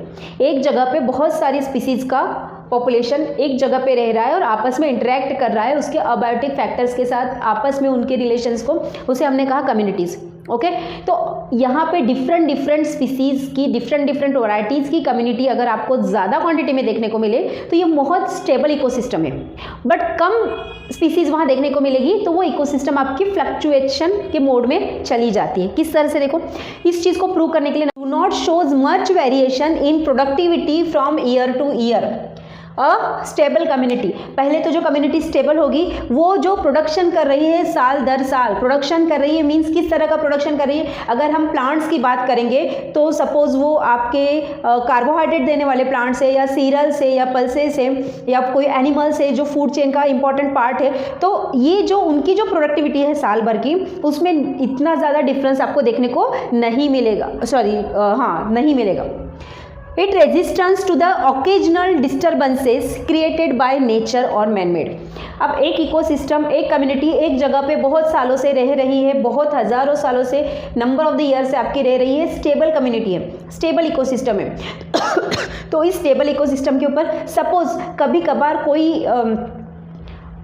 S1: एक जगह पे बहुत सारी स्पीसीज का पॉपुलेशन एक जगह पे रह रहा है और आपस में इंटरेक्ट कर रहा है उसके अबायोटिक फैक्टर्स के साथ, आपस में उनके रिलेशंस को, उसे हमने कहा कम्युनिटीज़। ओके, तो यहाँ पे डिफरेंट स्पीसीज़ की डिफरेंट वैरायटीज़ की कम्युनिटी अगर आपको ज़्यादा क्वांटिटी में देखने को मिले तो ये बहुत स्टेबल इकोसिस्टम है। बट कम स्पीसीज़ वहाँ देखने को मिलेगी तो वो इकोसिस्टम आपकी फ्लक्चुएशन के मोड में चली जाती है। किस तरह से? देखो, इस चीज़ को प्रूव करने के लिए do not shows much variation in productivity from year to year. A stable community, पहले तो जो कम्युनिटी स्टेबल होगी वो जो प्रोडक्शन कर रही है साल दर साल प्रोडक्शन कर रही है, मीन्स किस तरह का प्रोडक्शन कर रही है? अगर हम प्लांट्स की बात करेंगे तो सपोज वो आपके कार्बोहाइड्रेट देने वाले प्लांट्स है या सीरियल से या पल्सेस है या कोई एनिमल से जो फूड चेन का इंपॉर्टेंट पार्ट है, तो ये जो उनकी जो प्रोडक्टिविटी है साल भर की उसमें इतना ज़्यादा डिफरेंस आपको देखने को नहीं मिलेगा, नहीं मिलेगा। It resistance to the occasional disturbances created by nature और मैन मेड। अब एक इकोसिस्टम, एक कम्युनिटी एक जगह पे बहुत सालों से रह रही है, बहुत हज़ारों सालों से, नंबर ऑफ द ईयर से आपकी रह रही है, स्टेबल कम्युनिटी है, स्टेबल इकोसिस्टम है। तो इस स्टेबल इकोसिस्टम के ऊपर सपोज कभी कभार कोई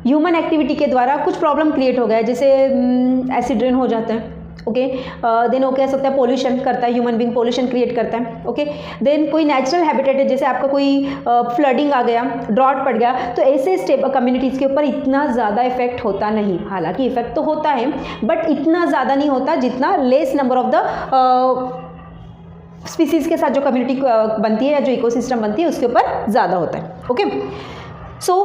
S1: ह्यूमन एक्टिविटी के द्वारा कुछ प्रॉब्लम क्रिएट हो गया, जैसे एसिड रेन हो जाता है, ओके, देन वो कह सकता है पोल्यूशन करता है, ह्यूमन बीइंग पोल्यूशन क्रिएट करता है, ओके, देन कोई नेचुरल हैबिटेट है, जैसे आपका कोई फ्लडिंग आ गया, ड्रॉट पड़ गया, तो ऐसे स्टेबल कम्युनिटीज़ के ऊपर इतना ज़्यादा इफेक्ट होता नहीं। हालांकि इफेक्ट तो होता है बट इतना ज़्यादा नहीं होता जितना less number of the species के साथ जो कम्युनिटी बनती है या जो इकोसिस्टम बनती है उसके ऊपर ज़्यादा होता है। Okay, so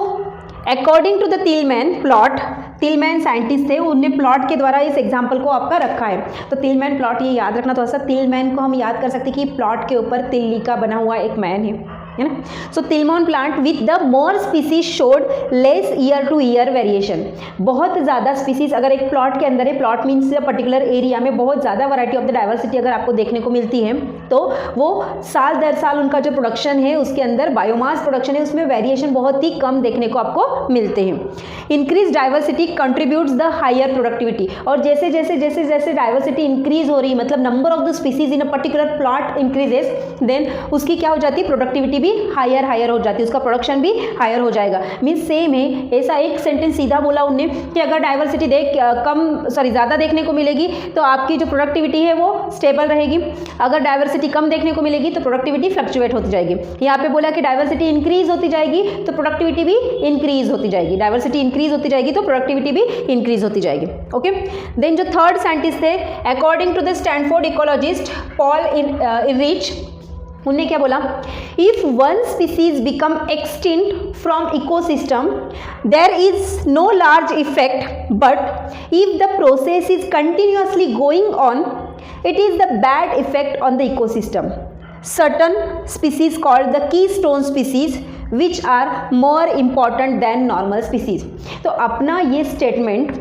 S1: according to the Tilman plot, Tilman scientist थे, उनने प्लॉट के द्वारा इस एग्जाम्पल को आपका रखा है। तो टिलमैन प्लॉट ये याद रखना, थोड़ा सा टिलमैन को हम याद कर सकते हैं कि प्लॉट के ऊपर तिल्ली का बना हुआ एक मैन है ना। So Tilman plant with the more species showed less year to year variation. बहुत ज़्यादा स्पीसीज अगर एक प्लॉट के अंदर है, प्लॉट मीन्स पर्टिकुलर एरिया में बहुत ज़्यादा वैरायटी ऑफ द डाइवर्सिटी अगर आपको देखने को मिलती है तो वो साल दर साल उनका जो प्रोडक्शन है उसके अंदर बायोमास प्रोडक्शन है उसमें वेरिएशन बहुत ही कम देखने को आपको मिलते हैं। Increase diversity contributes the higher productivity, और जैसे जैसे जैसे जैसे डाइवर्सिटी इंक्रीज हो रही है, मतलब number of the species in a particular plot increases, then उसकी क्या हो जाती है, प्रोडक्टिविटी भी हायर हो जाती है, उसका प्रोडक्शन भी हायर हो जाएगा। मीन्स सेम है, ऐसा एक सेंटेंस सीधा बोला उनने कि अगर डाइवर्सिटी ज़्यादा देखने को मिलेगी तो आपकी जो प्रोडक्टिविटी है वो स्टेबल रहेगी, अगर डाइवर्सिटी डाइवर्सिटी कम देखने को मिलेगी तो प्रोडक्टिविटी फ्लक्चुएट होती जाएगी। यहाँ पे बोला कि डाइवर्सिटी इंक्रीज होती जाएगी तो प्रोडक्टिविटी भी इंक्रीज होती जाएगी, डाइवर्सिटी इंक्रीज होती जाएगी तो प्रोडक्टिविटी भी इंक्रीज होती जाएगी। ओके, देन जो थर्ड साइंटिस्ट थे, according to the Stanford ecologist Paul Ehrlich, उन्होंने क्या बोला, if one species become extinct from ecosystem there is no large effect, but if the process is continuously going on it is the bad effect on the ecosystem. Certain species called the keystone species which are more important than normal species. तो अपना ये statement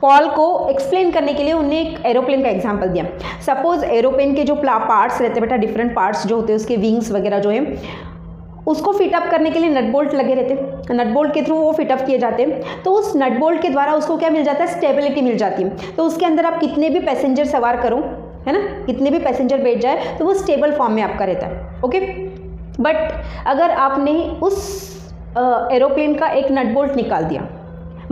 S1: Paul को explain करने के लिए उन्होंने एक aeroplane का एग्जांपल दिया। सपोज एरोप्लेन के जो पार्ट्स रहते हैं बेटा, डिफरेंट पार्ट्स जो होते हैं, उसके विंग्स वगैरह जो है, उसको फिटअप करने के लिए नट बोल्ट लगे रहते हैं, नट बोल्ट के थ्रू वो फिटअप किए जाते हैं। तो उस नट बोल्ट के द्वारा उसको क्या मिल जाता है, स्टेबिलिटी मिल जाती है। तो उसके अंदर आप कितने भी पैसेंजर सवार करो, है ना, कितने भी पैसेंजर बैठ जाए तो वो स्टेबल फॉर्म में आपका रहता है। ओके, बट अगर आपने उस एरोप्लेन का एक नट बोल्ट निकाल दिया,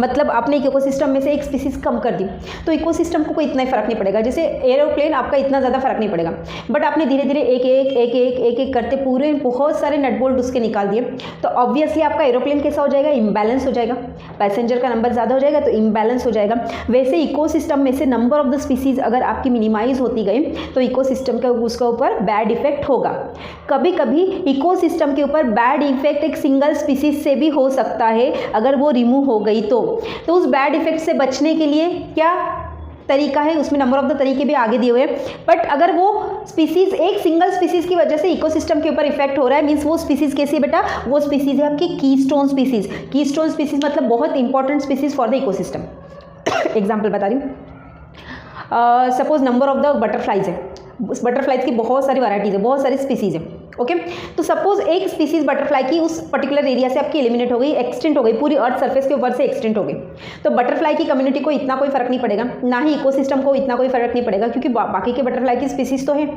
S1: मतलब आपने एक इकोसिस्टम में से एक स्पीसीज कम कर दी, तो इकोसिस्टम को कोई इतना ही फर्क नहीं पड़ेगा। जैसे एरोप्लेन आपका इतना ज़्यादा फर्क नहीं पड़ेगा, बट आपने धीरे धीरे एक करते पूरे बहुत सारे नट बोल्ट उसके निकाल दिए, तो ऑब्वियसली आपका एरोप्लेन कैसा हो जाएगा, इम्बैलेंस हो जाएगा। पैसेंजर का नंबर ज़्यादा हो जाएगा तो इम्बैलेंस हो जाएगा। वैसे इकोसिस्टम में से नंबर ऑफ द स्पीसीज अगर आपकी मिनिमाइज होती गई तो इकोसिस्टम का उसका ऊपर बैड इफेक्ट होगा। कभी कभी इकोसिस्टम के ऊपर बैड इफेक्ट एक सिंगल स्पीसीज से भी हो सकता है अगर वो रिमूव हो गई तो उस बैड इफेक्ट से बचने के लिए क्या तरीका है, उसमें नंबर ऑफ द तरीके भी आगे दिए हुए हैं। बट अगर वो स्पीसीज एक सिंगल स्पीसीज की वजह से इकोसिस्टम के ऊपर इफेक्ट हो रहा है, मींस वो स्पीसीज कैसी है बेटा, वो स्पीसीज है आपकी कीस्टोन स्पीसीज। कीस्टोन स्पीसीज मतलब बहुत important species for the ecosystem. Example बता रही हूँ, suppose number of the butterflies है, बटरफ्लाइज की बहुत सारी वैराइटीज है, बहुत सारी स्पीसीज है। ओके, तो सपोज एक स्पीसीज बटरफ्लाई की उस पर्टिकुलर एरिया से आपकी एलिमिनेट हो गई, एक्सटेंट हो गई, पूरी अर्थ सरफेस के ऊपर से एक्सटेंट हो गई, तो बटरफ्लाई की कम्युनिटी को इतना कोई फर्क नहीं पड़ेगा, ना ही इकोसिस्टम को इतना कोई फर्क नहीं पड़ेगा, क्योंकि बाकी के बटरफ्लाई की स्पीसीज तो है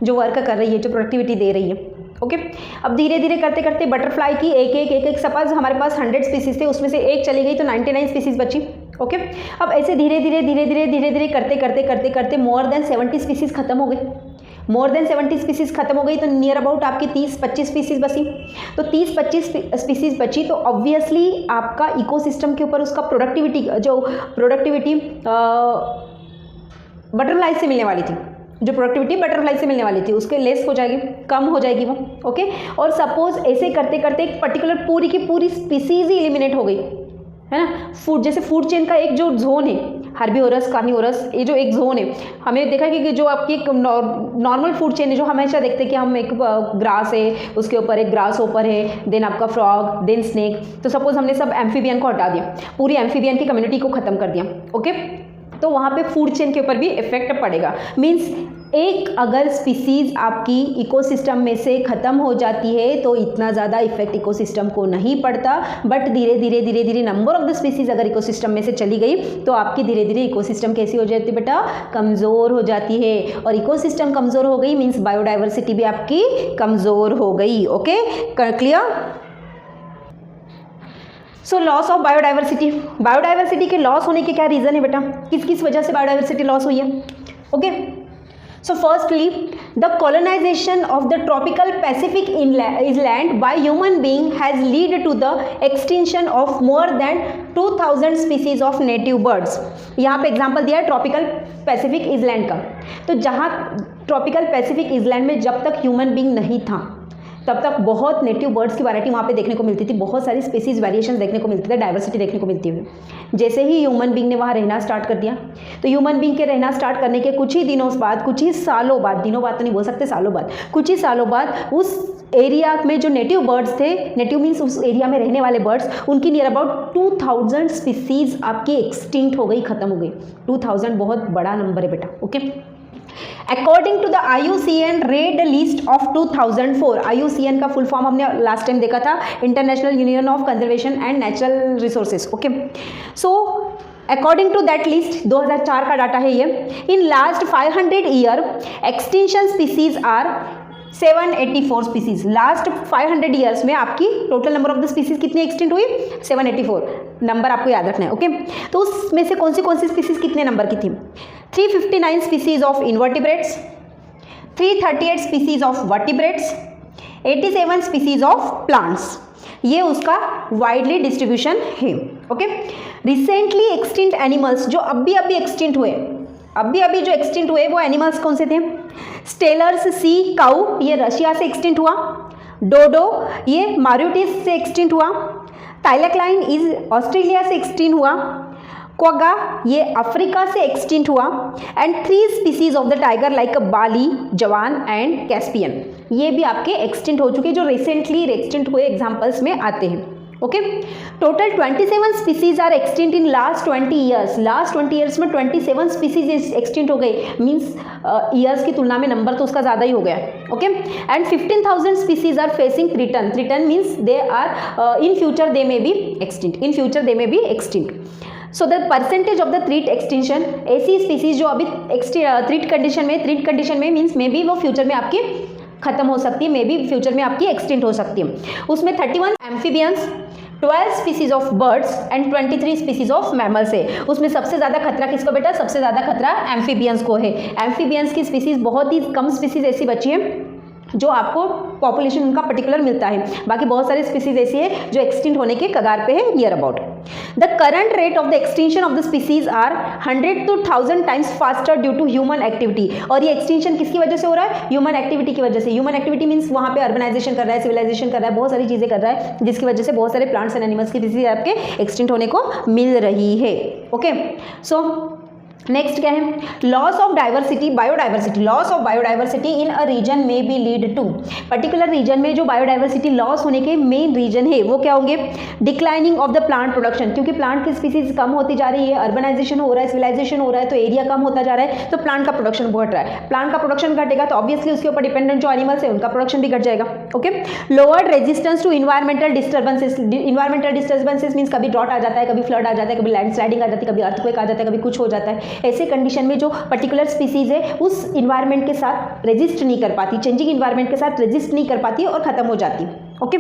S1: जो वर्क कर रही है, जो प्रोडक्टिविटी दे रही है। ओके, अब धीरे धीरे करते करते बटरफ्लाई की एक सपोज हमारे पास 100 स्पीसीज थे, उसमें से एक चली गई तो 99 स्पीसीज बची। ओके, अब ऐसे धीरे धीरे करते मोर देन 70 स्पीसीज खत्म हो गई। मोर देन 70 स्पीसीज खत्म हो गई तो नियर अबाउट आपकी 30-25 स्पीसीज बची। तो 30-25 स्पीसीज बची तो ऑब्वियसली आपका इकोसिस्टम के ऊपर उसका प्रोडक्टिविटी बटरफ्लाई से मिलने वाली थी, जो प्रोडक्टिविटी बटरफ्लाई से मिलने वाली थी उसके लेस हो जाएगी, कम हो जाएगी वो। ओके, और सपोज ऐसे करते करते एक पर्टिकुलर पूरी की पूरी स्पीसीज ही एलिमिनेट हो गई, है ना। फूड जैसे फूड चेन का एक जो जोन है, हर्बीवोरस, कार्निवोरस, ये जो एक जोन है, हमें देखा कि जो आपकी एक नॉर्मल फूड चेन है जो हमेशा देखते हैं कि हम एक ग्रास है, उसके ऊपर एक ग्रास ऊपर है, देन आपका फ्रॉग, देन स्नेक। तो सपोज हमने सब एम्फीबियन को हटा दिया, पूरी एम्फीबियन की कम्युनिटी को खत्म कर दिया। ओके, तो वहाँ पे फूड चेन के ऊपर भी इफेक्ट पड़ेगा। मीन्स एक अगर स्पीसीज आपकी इकोसिस्टम में से ख़त्म हो जाती है तो इतना ज़्यादा इफेक्ट इकोसिस्टम को नहीं पड़ता, बट धीरे धीरे नंबर ऑफ द स्पीसीज अगर इकोसिस्टम में से चली गई तो आपकी धीरे धीरे इकोसिस्टम कैसी हो जाती है बेटा, कमज़ोर हो जाती है। और इकोसिस्टम कमज़ोर हो गई मीन्स बायोडाइवर्सिटी भी आपकी कमज़ोर हो गई। Okay, clear. So loss of biodiversity, biodiversity के लॉस होने के क्या रीज़न है बेटा, किस किस वजह से बायोडाइवर्सिटी लॉस हुई है। Okay, so firstly the colonization of the tropical Pacific island by human being has led to the extinction of more than 2000 species of native birds। यहाँ पे एग्जाम्पल दिया है ट्रॉपिकल पैसिफिक island का। तो जहाँ tropical Pacific island में जब तक ह्यूमन बींग नहीं था तब तक बहुत नेटिव बर्ड्स की वैरायटी वहाँ पे देखने को मिलती थी, बहुत सारी स्पीसीज वेरिएशन देखने को मिलती थी, डाइवर्सिटी देखने को मिलती हुई। जैसे ही ह्यूमन बींग ने वहाँ रहना स्टार्ट कर दिया तो ह्यूमन बींग के रहना स्टार्ट करने के कुछ ही दिनों बाद, कुछ ही सालों बाद, दिनों बाद तो नहीं बोल सकते, सालों बाद, कुछ ही सालों बाद उस एरिया में जो नेटिव बर्ड्स थे, नेटिव मीन्स उस एरिया में रहने वाले बर्ड्स, उनकी नियर अबाउट 2000 स्पीसीज आपकी एक्सटिंक्ट हो गई, खत्म हो गई। 2000 बहुत बड़ा नंबर है बेटा। Okay, according to the IUCN red list of 2004, IUCN का फुल फॉर्म हमने लास्ट टाइम देखा था, international union of conservation and natural resources. Okay, so according to that list 2004 का डाटा है ये। In last 500 year extinction species are 784 species. Last 500 years में आपकी total number of the species कितनी extent हुई, 784 number आपको याद रखना है। ओके, तो उसमें से कौन सी स्पीसीज कितने नंबर की थी, 359 species of invertebrates, 338 species of vertebrates, 87 species of plants. ये उसका वाइडली डिस्ट्रीब्यूशन है। ओके, रिसेंटली एक्सटिंक्ट एनिमल्स जो अभी एक्सटिंक्ट हुए, अभी जो एक्सटिंक्ट हुए वो एनिमल्स कौन से थे? स्टेलर्स सी काऊ, ये रशिया से एक्सटिंक्ट हुआ। डोडो, ये मार्यूटिस से एक्सटिंक्ट हुआ। थाइलेक्लाइन इज ऑस्ट्रेलिया से एक्सटिंक्ट हुआ। क्वागा, ये अफ्रीका से एक्सटिंक्ट हुआ। And 3 species of the tiger like Bali, Javan and Caspian, ये भी आपके एक्सटिंक्ट हो चुके, जो रिसेंटली एक्सटिंक्ट हुए एग्जाम्पल्स में आते हैं। Okay, total 27 species are extinct in last 20 years. Last 20 years में 27 स्पीसीज एक्सटिंक्ट हो गई, मीन्स ईयर्स की तुलना में नंबर तो उसका ज़्यादा ही हो गया। Okay, and 15,000 species are facing threaten. Threaten means they are in future they may be extinct, in future they may be extinct. So the percentage of the threat extinction, ऐसी स्पीसीज जो अभी threat condition में means may be वो future में आपकी खत्म हो सकती है, मे बी फ्यूचर में आपकी एक्सटिंक्ट हो सकती है। उसमें 31 amphibians, 12 species of birds and 23 species of mammals है। उसमें सबसे ज़्यादा खतरा किसको बेटा? सबसे ज़्यादा खतरा एम्फीबियंस को है। एम्फीबियंस की स्पीसीज बहुत ही कम स्पीसीज ऐसी बची है जो आपको पॉपुलेशन उनका पर्टिकुलर मिलता है, बाकी बहुत सारी स्पीसीज ऐसी है जो एक्सटिंक्ट होने के कगार पे है, near about. The current rate of the extinction of the species are 100 to 1000 times faster due to human activity. और ये एक्सटिंक्शन किसकी वजह से हो रहा है? ह्यूमन एक्टिविटी की वजह से। ह्यूमन एक्टिविटी मीन्स वहाँ पे अर्बनाइजेशन कर रहा है, सिविलाइजेशन कर रहा है, बहुत सारी चीज़ें कर रहा है, जिसकी वजह से बहुत सारे प्लांट्स एंड एनिमल्स की स्पीसीज आपके एक्सटिंक्ट होने को मिल रही है। ओके, सो नेक्स्ट क्या है? Loss of diversity, biodiversity. Loss of biodiversity in a region may be lead to, particular region में जो बायोडाइवर्सिटी लॉस होने के मेन रीजन है वो क्या होंगे? Declining of the plant production, क्योंकि प्लांट की स्पीसीज कम होती जा रही है, अर्बनाइजेशन हो रहा है, सिविलाइजेशन हो रहा है, तो एरिया कम होता जा रहा है, तो प्लांट का प्रोडक्शन बढ़ रहा है। प्लांट का प्रोडक्शन घटेगा तो ऑब्वियसली उसके ऊपर डिपेंडेंट जो एनिमल्स है उनका प्रोडक्शन भी घट जाएगा। Okay, lowered resistance to environmental disturbances. Environmental disturbances means कभी ड्रॉट आ जाता है, कभी फ्लड आ जाता है, कभी लैंडस्लाइडिंग आ जाती है, कभी अर्थक्वेक आ जाता है, कभी कुछ हो जाता है। ऐसे कंडीशन में जो पर्टिकुलर स्पीसीज है उस इन्वायरमेंट के साथ रेजिस्ट नहीं कर पाती, चेंजिंग इन्वायरमेंट के साथ रेजिस्ट नहीं कर पाती और खत्म हो जाती। Okay,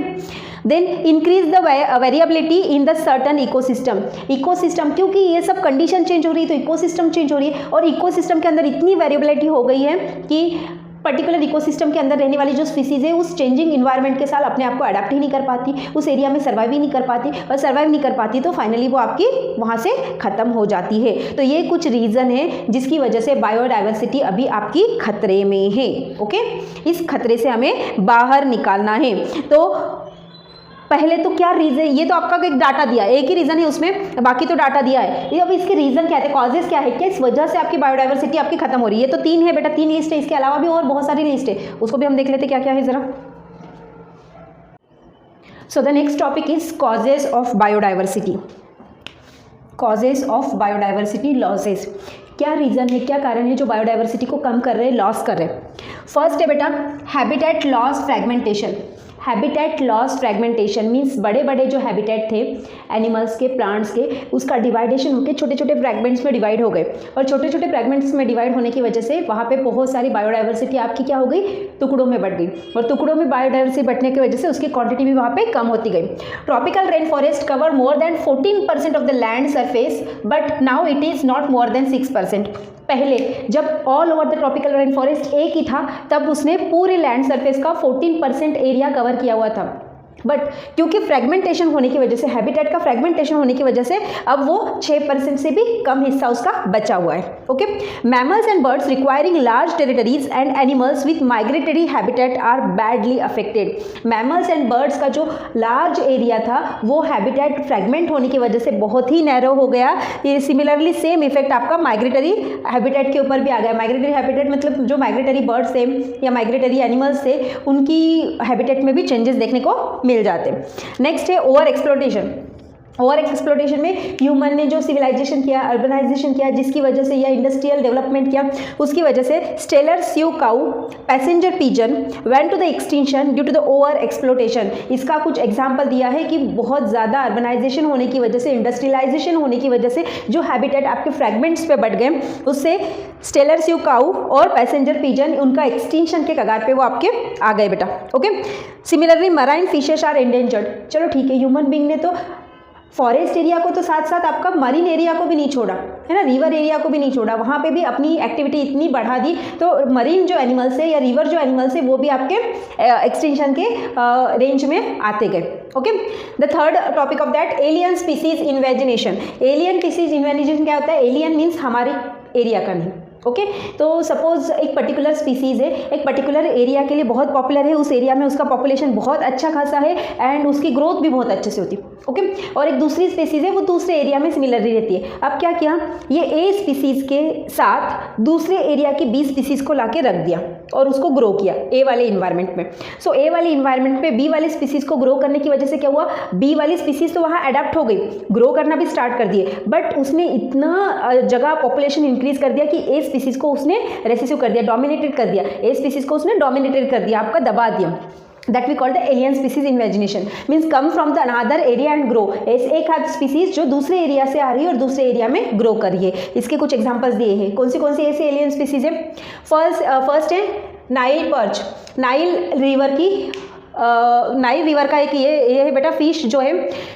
S1: then increase the variability in the certain ecosystem. Ecosystem, क्योंकि ये सब कंडीशन चेंज हो रही है तो इकोसिस्टम चेंज हो रही है, और इकोसिस्टम के अंदर इतनी वेरिएबिलिटी हो गई है कि पर्टिकुलर इकोसिस्टम के अंदर रहने वाली जो स्पीसीज है उस चेंजिंग इन्वायरमेंट के साथ अपने आप को अडेप्ट ही नहीं कर पाती, उस एरिया में सर्वाइव ही नहीं कर पाती, और सर्वाइव नहीं कर पाती तो फाइनली वो आपकी वहाँ से खत्म हो जाती है। तो ये कुछ रीज़न है जिसकी वजह से बायोडाइवर्सिटी अभी आपकी खतरे में है। ओके, इस खतरे से हमें बाहर निकालना है। तो पहले तो क्या रीज़न, ये तो आपका एक डाटा दिया, एक ही रीज़न है उसमें, बाकी तो डाटा दिया है। ये अब इसके रीज़न क्या है, कॉजेज क्या है, किस वजह से आपकी बायोडाइवर्सिटी आपकी खत्म हो रही है? तो 3 है बेटा, 3 लिस्ट है, इसके अलावा भी और बहुत सारी लिस्ट है, उसको भी हम देख लेते क्या क्या है ज़रा। So the next topic is causes of biodiversity. Causes of biodiversity losses, क्या रीज़न है, क्या कारण है जो बायोडाइवर्सिटी को कम कर रहे हैं, लॉस कर रहे हैं? फर्स्ट है बेटा habitat loss fragmentation. Habitat loss fragmentation means बड़े बड़े जो हैबिटेट थे एनिमल्स के, प्लांट्स के, उसका डिवाइडेशन होकर छोटे छोटे फ्रैगमेंट्स में डिवाइड हो गए, और छोटे छोटे फ्रैगमेंट्स में डिवाइड होने की वजह से वहाँ पे बहुत सारी बायोडाइवर्सिटी आपकी क्या हो गई? टुकड़ों में बढ़ गई, और टुकड़ों में बायोडाइवर्सिटी बढ़ने की वजह से उसकी क्वांटिटी भी वहाँ पे कम होती गई। Tropical rain forest cover more than 14% of the land surface, but now it is not more than 6%। पहले जब all over the tropical rain forest एक ही था तब उसने पूरे लैंड सरफेस का 14% एरिया कवर किया हुआ था, बट क्योंकि फ्रेगमेंटेशन होने की वजह से, हैबिटेट का फ्रेगमेंटेशन होने की वजह से अब वो 6% से भी कम हिस्सा उसका बचा हुआ है। Okay, mammals and birds requiring large territories and animals with migratory habitat are badly affected. Mammals and birds का जो लार्ज एरिया था वो हैबिटेट फ्रेगमेंट होने की वजह से बहुत ही नैरो हो गया। ये सिमिलरली सेम इफेक्ट आपका माइग्रेटरी हैबिटेट के ऊपर भी आ गया। माइग्रेटरी हैबिटेट मतलब जो माइग्रेटरी बर्ड्स थे या माइग्रेटरी एनिमल्स थे उनकी हैबिटेट में भी चेंजेस देखने को मिल जाते हैं। नेक्स्ट है ओवर एक्सप्लोटेशन। ओवर एक्सप्लोटेशन में ह्यूमन ने जो सिविलाइजेशन किया, अर्बनाइजेशन किया, जिसकी वजह से या इंडस्ट्रियल डेवलपमेंट किया, उसकी वजह से Steller sea cow, passenger pigeon went to the extinction due to the over exploitation. इसका कुछ एग्जाम्पल दिया है कि बहुत ज़्यादा अर्बनाइजेशन होने की वजह से, इंडस्ट्रियलाइजेशन होने की वजह से जो हैबिटेट आपके फ्रैगमेंट्स पे बढ़ गए, उससे स्टेलर स्यू काऊ और पैसेंजर पिजन उनका एक्सटिंक्शन के कगार पे वो आपके आ गए बेटा। Okay, similarly marine fishes are endangered. चलो ठीक है, ह्यूमन बींग ने तो फॉरेस्ट एरिया को तो साथ साथ आपका मरीन एरिया को भी नहीं छोड़ा, है ना, रिवर एरिया को भी नहीं छोड़ा, वहाँ पे भी अपनी एक्टिविटी इतनी बढ़ा दी, तो मरीन जो एनिमल्स है या रिवर जो एनिमल्स है वो भी आपके एक्सटिंक्शन के रेंज में आते गए। Okay, the third topic of that alien species invagination. Alien species invagination क्या होता है? एलियन मीन्स हमारे एरिया का नहीं। ओके, तो सपोज एक पर्टिकुलर स्पीसीज़ है, एक पर्टिकुलर एरिया के लिए बहुत पॉपुलर है, उस एरिया में उसका पॉपुलेशन बहुत अच्छा खासा है एंड उसकी ग्रोथ भी बहुत अच्छे से होती है। ओके, और एक दूसरी स्पीसीज़ है वो दूसरे एरिया में सिमिलरली रहती है। अब क्या किया, ये ए स्पीसीज़ के साथ दूसरे एरिया की बी स्पीसीज़ को ला के रख दिया और उसको ग्रो किया ए वाले इन्वायरमेंट में। सो ए वाले इन्वायरमेंट में बी वाले स्पीसीज़ को ग्रो करने की वजह से क्या हुआ, बी वाली स्पीसीज़ तो वहाँ अडेप्ट हो गई, ग्रो करना भी स्टार्ट कर दिए, बट उसने इतना जगह पॉपुलेशन इंक्रीज कर दिया कि ए स्पीसीज़ को उसने रेसेसिव कर दिया, डोमिनेटेड कर दिया, ए स्पीसीज़ को उसने डोमिनेटेड कर दिया, आपका दबा दिया। That we call the alien species invagination, means come from the another area and grow। एक हाथ स्पीसीज जो दूसरे एरिया से आ रही है और दूसरे एरिया में ग्रो कर रही है। इसके कुछ एग्जांपल्स दिए हैं, कौन सी ऐसे एलियन स्पीसीज है? फर्स्ट है नाइल पर्च। नाइल रिवर का एक ये है बेटा फिश जो है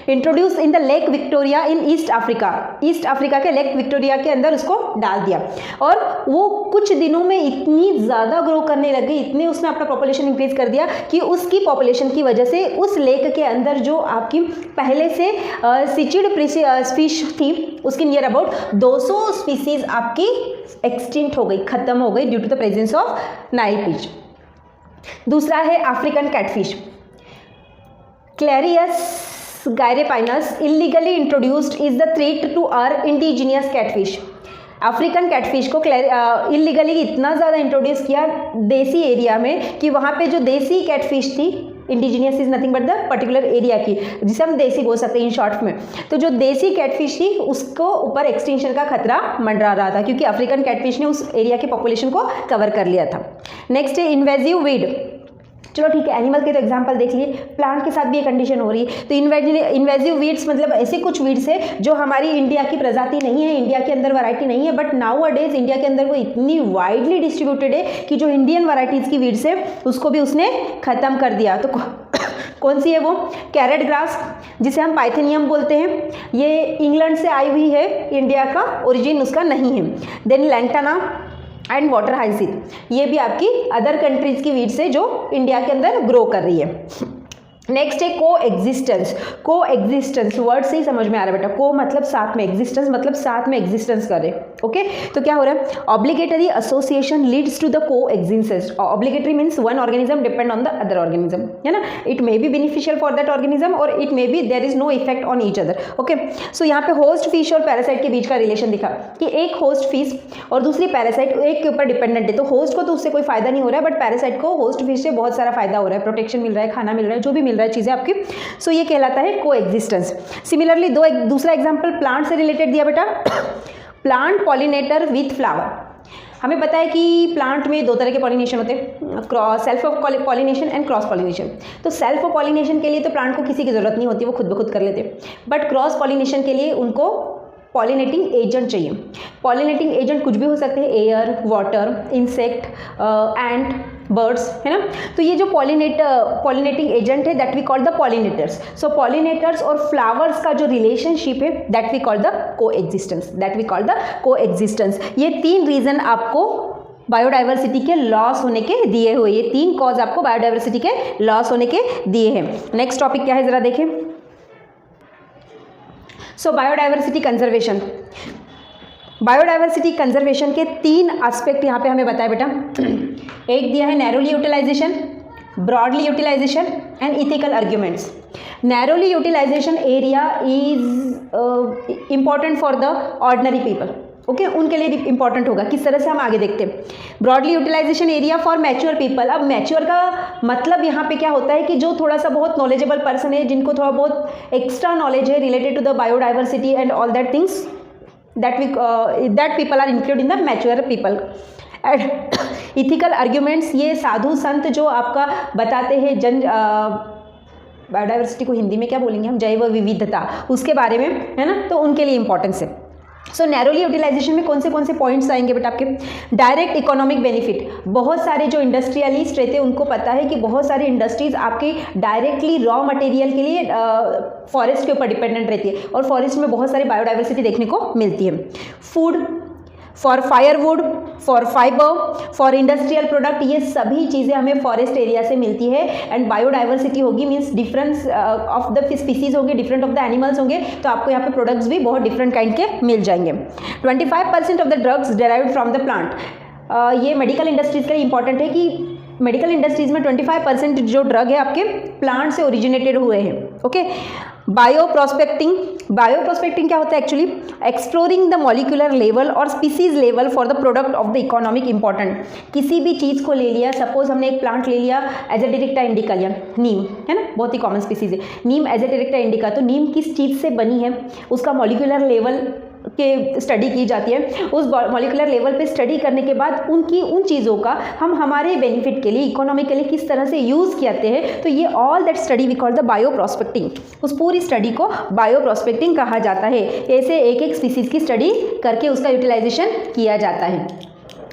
S1: introduce in the lake Victoria in east Africa के लेक विक्टोरिया के अंदर उसको डाल दिया और वो कुछ दिनों में इतनी ज़्यादा ग्रो करने लग गई, इतने उसने अपना पॉपुलेशन इंक्रीज कर दिया कि उसकी पॉपुलेशन की वजह से उस लेक के अंदर जो आपकी पहले से सिचिड फिश थी उसकी नियर अबाउट 200 स्पीसीज आपकी एक्सटिंक्ट हो गई, खत्म हो गई due to the presence of Nile fish. दूसरा है African catfish, Clarias gariepinus illegally introduced is the threat to our indigenous catfish. African catfish को इलीगली इतना ज़्यादा इंट्रोड्यूस किया देसी एरिया में कि वहाँ पे जो देसी कैटफिश थी, indigenous is nothing but the particular area की, जिसे हम देसी बोल सकते हैं इन शॉर्ट में, तो जो देसी कैटफिश थी उसको ऊपर एक्सटिंक्शन का खतरा मंडरा रहा था क्योंकि अफ्रीकन कैटफिश ने उस एरिया के पॉपुलेशन को कवर कर लिया था। नेक्स्ट है इन्वेजिव वीड। चलो ठीक है, एनिमल के तो एग्जांपल देख लिए, प्लांट के साथ भी ये कंडीशन हो रही है। तो इन्वेजिव वीड्स मतलब ऐसे कुछ वीड्स है जो हमारी इंडिया की प्रजाति नहीं है, इंडिया के अंदर वैरायटी नहीं है, बट नाउ अडेज इंडिया के अंदर वो इतनी वाइडली डिस्ट्रीब्यूटेड है कि जो इंडियन वैरायटीज़ की वीड्स है उसको भी उसने ख़त्म कर दिया। तो कौन सी है वो? कैरेट ग्रास, जिसे हम पाइथेनियम बोलते हैं, ये इंग्लैंड से आई हुई है, इंडिया का ओरिजिन उसका नहीं है। Then lantana and water hyacinth, ये भी आपकी अदर कंट्रीज की वीड्स है जो इंडिया के अंदर ग्रो कर रही है। नेक्स्ट है को एग्जिस्टेंस वर्ड से ही समझ में आ रहा है बेटा, को मतलब साथ में, एग्जिस्टेंस मतलब साथ में एग्जिस्टेंस करे। ओके, तो क्या हो रहा है? Obligatory association leads to the coexistence. Obligatory means one organism depend on the other organism, है ना। It may be beneficial for that organism और it may be there is no effect on each other. Okay, so यहाँ पे host fish और parasite के बीच का relation दिखा कि एक होस्ट फिश और दूसरी पैरासाइट एक के ऊपर डिपेंडेंट है, तो होस्ट को तो उससे कोई फायदा नहीं हो रहा है, बट पैरासाइट को होस्ट फिश से बहुत सारा फायदा हो रहा है, प्रोटेक्शन मिल रहा है, खाना मिल रहा है, जो भी मिल रहा है चीज़ें आपकी। सो ये कहलाता है को एग्जिस्टेंस। सिमिलरली दूसरा एग्जांपल प्लांट से रिलेटेड दिया बेटा, प्लांट पॉलिनेटर विथ फ्लावर। हमें पता है कि प्लांट में दो तरह के पॉलिनेशन होते हैं, self pollination and cross pollination. तो सेल्फ पॉलिनेशन के लिए तो प्लांट को किसी की ज़रूरत नहीं होती, वो खुद ब खुद कर लेते, बट क्रॉस पॉलिनेशन के लिए उनको पॉलिनेटिंग एजेंट चाहिए। पॉलिनेटिंग एजेंट कुछ भी हो सकते हैं, air, water, insect, and, birds, है ना। तो ये जो पॉलिनेटिंग एजेंट है that we call the pollinators. So pollinators और फ्लावर्स का जो रिलेशनशिप है that we call the coexistence. ये 3 रीजन आपको बायोडाइवर्सिटी के लॉस होने के दिए हुए, ये 3 कॉज आपको बायोडाइवर्सिटी के लॉस होने के दिए हैं। नेक्स्ट टॉपिक क्या है जरा देखें। सो बायोडाइवर्सिटी कंजर्वेशन। बायोडाइवर्सिटी कंजर्वेशन के 3 एस्पेक्ट यहाँ पे हमें बताया बेटा। एक दिया है narrowly utilization, broadly utilization and ethical arguments. Narrowly utilization area is important for the ordinary people, okay, उनके लिए इंपॉर्टेंट होगा। किस तरह से हम आगे देखते हैं। Broadly utilization area for mature people. अब मैच्योर का मतलब यहाँ पे क्या होता है कि जो थोड़ा सा बहुत नॉलेजेबल पर्सन है, जिनको थोड़ा बहुत एक्स्ट्रा नॉलेज है related to the biodiversity and all that things, that people are included in the mature people. And ethical arguments, ये साधु संत जो आपका बताते हैं बायोडाइवर्सिटी को हिंदी में क्या बोलेंगे हम, जैव विविधता, उसके बारे में, है ना, तो उनके लिए इंपॉर्टेंस है। सो नैरोली यूटिलाइजेशन में कौन से पॉइंट्स आएंगे बेटा आपके? डायरेक्ट इकोनॉमिक बेनिफिट, बहुत सारे जो इंडस्ट्रियलिस्ट रहते हैं उनको पता है कि बहुत सारी इंडस्ट्रीज आपके डायरेक्टली रॉ मटेरियल के लिए फॉरेस्ट के ऊपर डिपेंडेंट रहती है और फॉरेस्ट में बहुत सारी बायोडाइवर्सिटी देखने को मिलती है। Food, for firewood, for fibre, for industrial product, ये सभी चीज़ें हमें फॉरेस्ट एरिया से मिलती है। एंड बायोडाइवर्सिटी होगी means difference of the species होंगे, डिफरेंट ऑफ द एनिमल्स होंगे, तो आपको यहाँ पे प्रोडक्ट्स भी बहुत डिफरेंट काइंड के मिल जाएंगे। 25% of the drugs derived from the plant, ये मेडिकल इंडस्ट्रीज के लिए इंपॉर्टेंट है कि मेडिकल इंडस्ट्रीज में 25% जो ड्रग है आपके प्लांट से ओरिजिनेटेड हुए हैं। ओके। बायो प्रोस्पेक्टिंग क्या होता है actually? Exploring the molecular level और species level for the product of the economic important. किसी भी चीज़ को ले लिया, सपोज हमने एक प्लांट ले लिया एजेटेरिक्टा इंडिका लिया, नीम है ना, बहुत ही कॉमन स्पीसीज है नीम, एजेटेरिक्टा इंडिका। तो नीम किस चीज़ से बनी है, उसका मॉलिक्यूलर लेवल के स्टडी की जाती है। उस मॉलिक्यूलर लेवल पे स्टडी करने के बाद उन चीज़ों का हम हमारे बेनिफिट के लिए, इकोनॉमिकली किस तरह से यूज़ करते हैं, तो ये all that study we call the bioprospecting. उस पूरी स्टडी को बायो प्रोस्पेक्टिंग कहा जाता है। ऐसे एक एक स्पीसीज की स्टडी करके उसका यूटिलाइजेशन किया जाता है।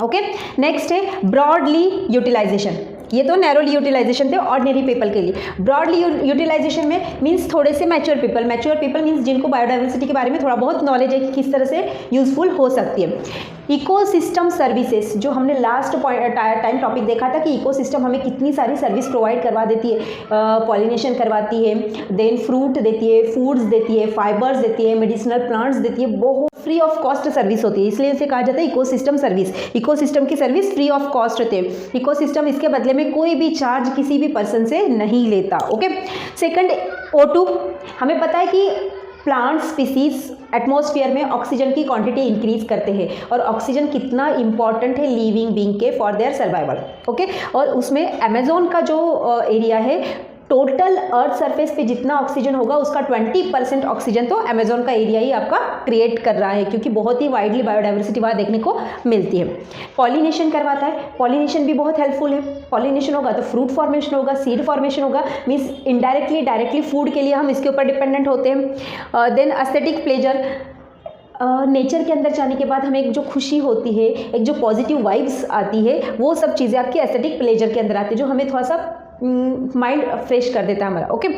S1: ओके। नेक्स्ट है ब्रॉडली यूटिलाइजेशन। ये तो नैरोली यूटिलाइजेशन थे ऑर्डिनरी पीपल के लिए। ब्रॉडली यूटिलाइजेशन में मीन्स थोड़े से मैच्योर पीपल मीन्स जिनको बायोडाइवर्सिटी के बारे में थोड़ा बहुत नॉलेज है कि किस तरह से यूजफुल हो सकती है। इकोसिस्टम सर्विसेज, जो हमने लास्ट टाइम टॉपिक देखा था कि इकोसिस्टम हमें कितनी सारी सर्विस प्रोवाइड करवा देती है, पॉलिनेशन करवाती है, देन फ्रूट देती है, फूड्स देती है, फाइबर्स देती है, मेडिसिनल प्लांट्स देती है, बहुत फ्री ऑफ कॉस्ट सर्विस होती है, इसलिए इसे कहा जाता है इकोसिस्टम सर्विस। इकोसिस्टम की सर्विस फ्री ऑफ कॉस्ट होती है। इकोसिस्टम इसके बदले में कोई भी चार्ज किसी भी पर्सन से नहीं लेता। ओके। सेकंड O2, हमें पता है कि प्लांट स्पीसीज एटमॉस्फेयर में ऑक्सीजन की क्वांटिटी इंक्रीज करते हैं और ऑक्सीजन कितना इंपॉर्टेंट है लिविंग बीइंग के फॉर देयर सर्वाइवल। ओके। और उसमें अमेजोन का जो एरिया है, टोटल अर्थ सरफेस पे जितना ऑक्सीजन होगा उसका 20% ऑक्सीजन तो अमेजोन का एरिया ही आपका क्रिएट कर रहा है, क्योंकि बहुत ही वाइडली बायोडाइवर्सिटी वहाँ देखने को मिलती है। पॉलिनेशन करवाता है, पॉलिनेशन भी बहुत हेल्पफुल है। पॉलिनेशन होगा तो फ्रूट फॉर्मेशन होगा, सीड फॉर्मेशन होगा, मीन्स इनडायरेक्टली डायरेक्टली फूड के लिए हम इसके ऊपर डिपेंडेंट होते हैं। देन एस्थेटिक प्लेजर, नेचर के अंदर जाने के बाद हमें एक जो खुशी होती है, एक जो पॉजिटिव वाइब्स आती है, वो सब चीज़ें आपकी एस्थेटिक प्लेजर के अंदर आती है, जो हमें थोड़ा सा माइंड फ्रेश कर देता है हमारा। ओके।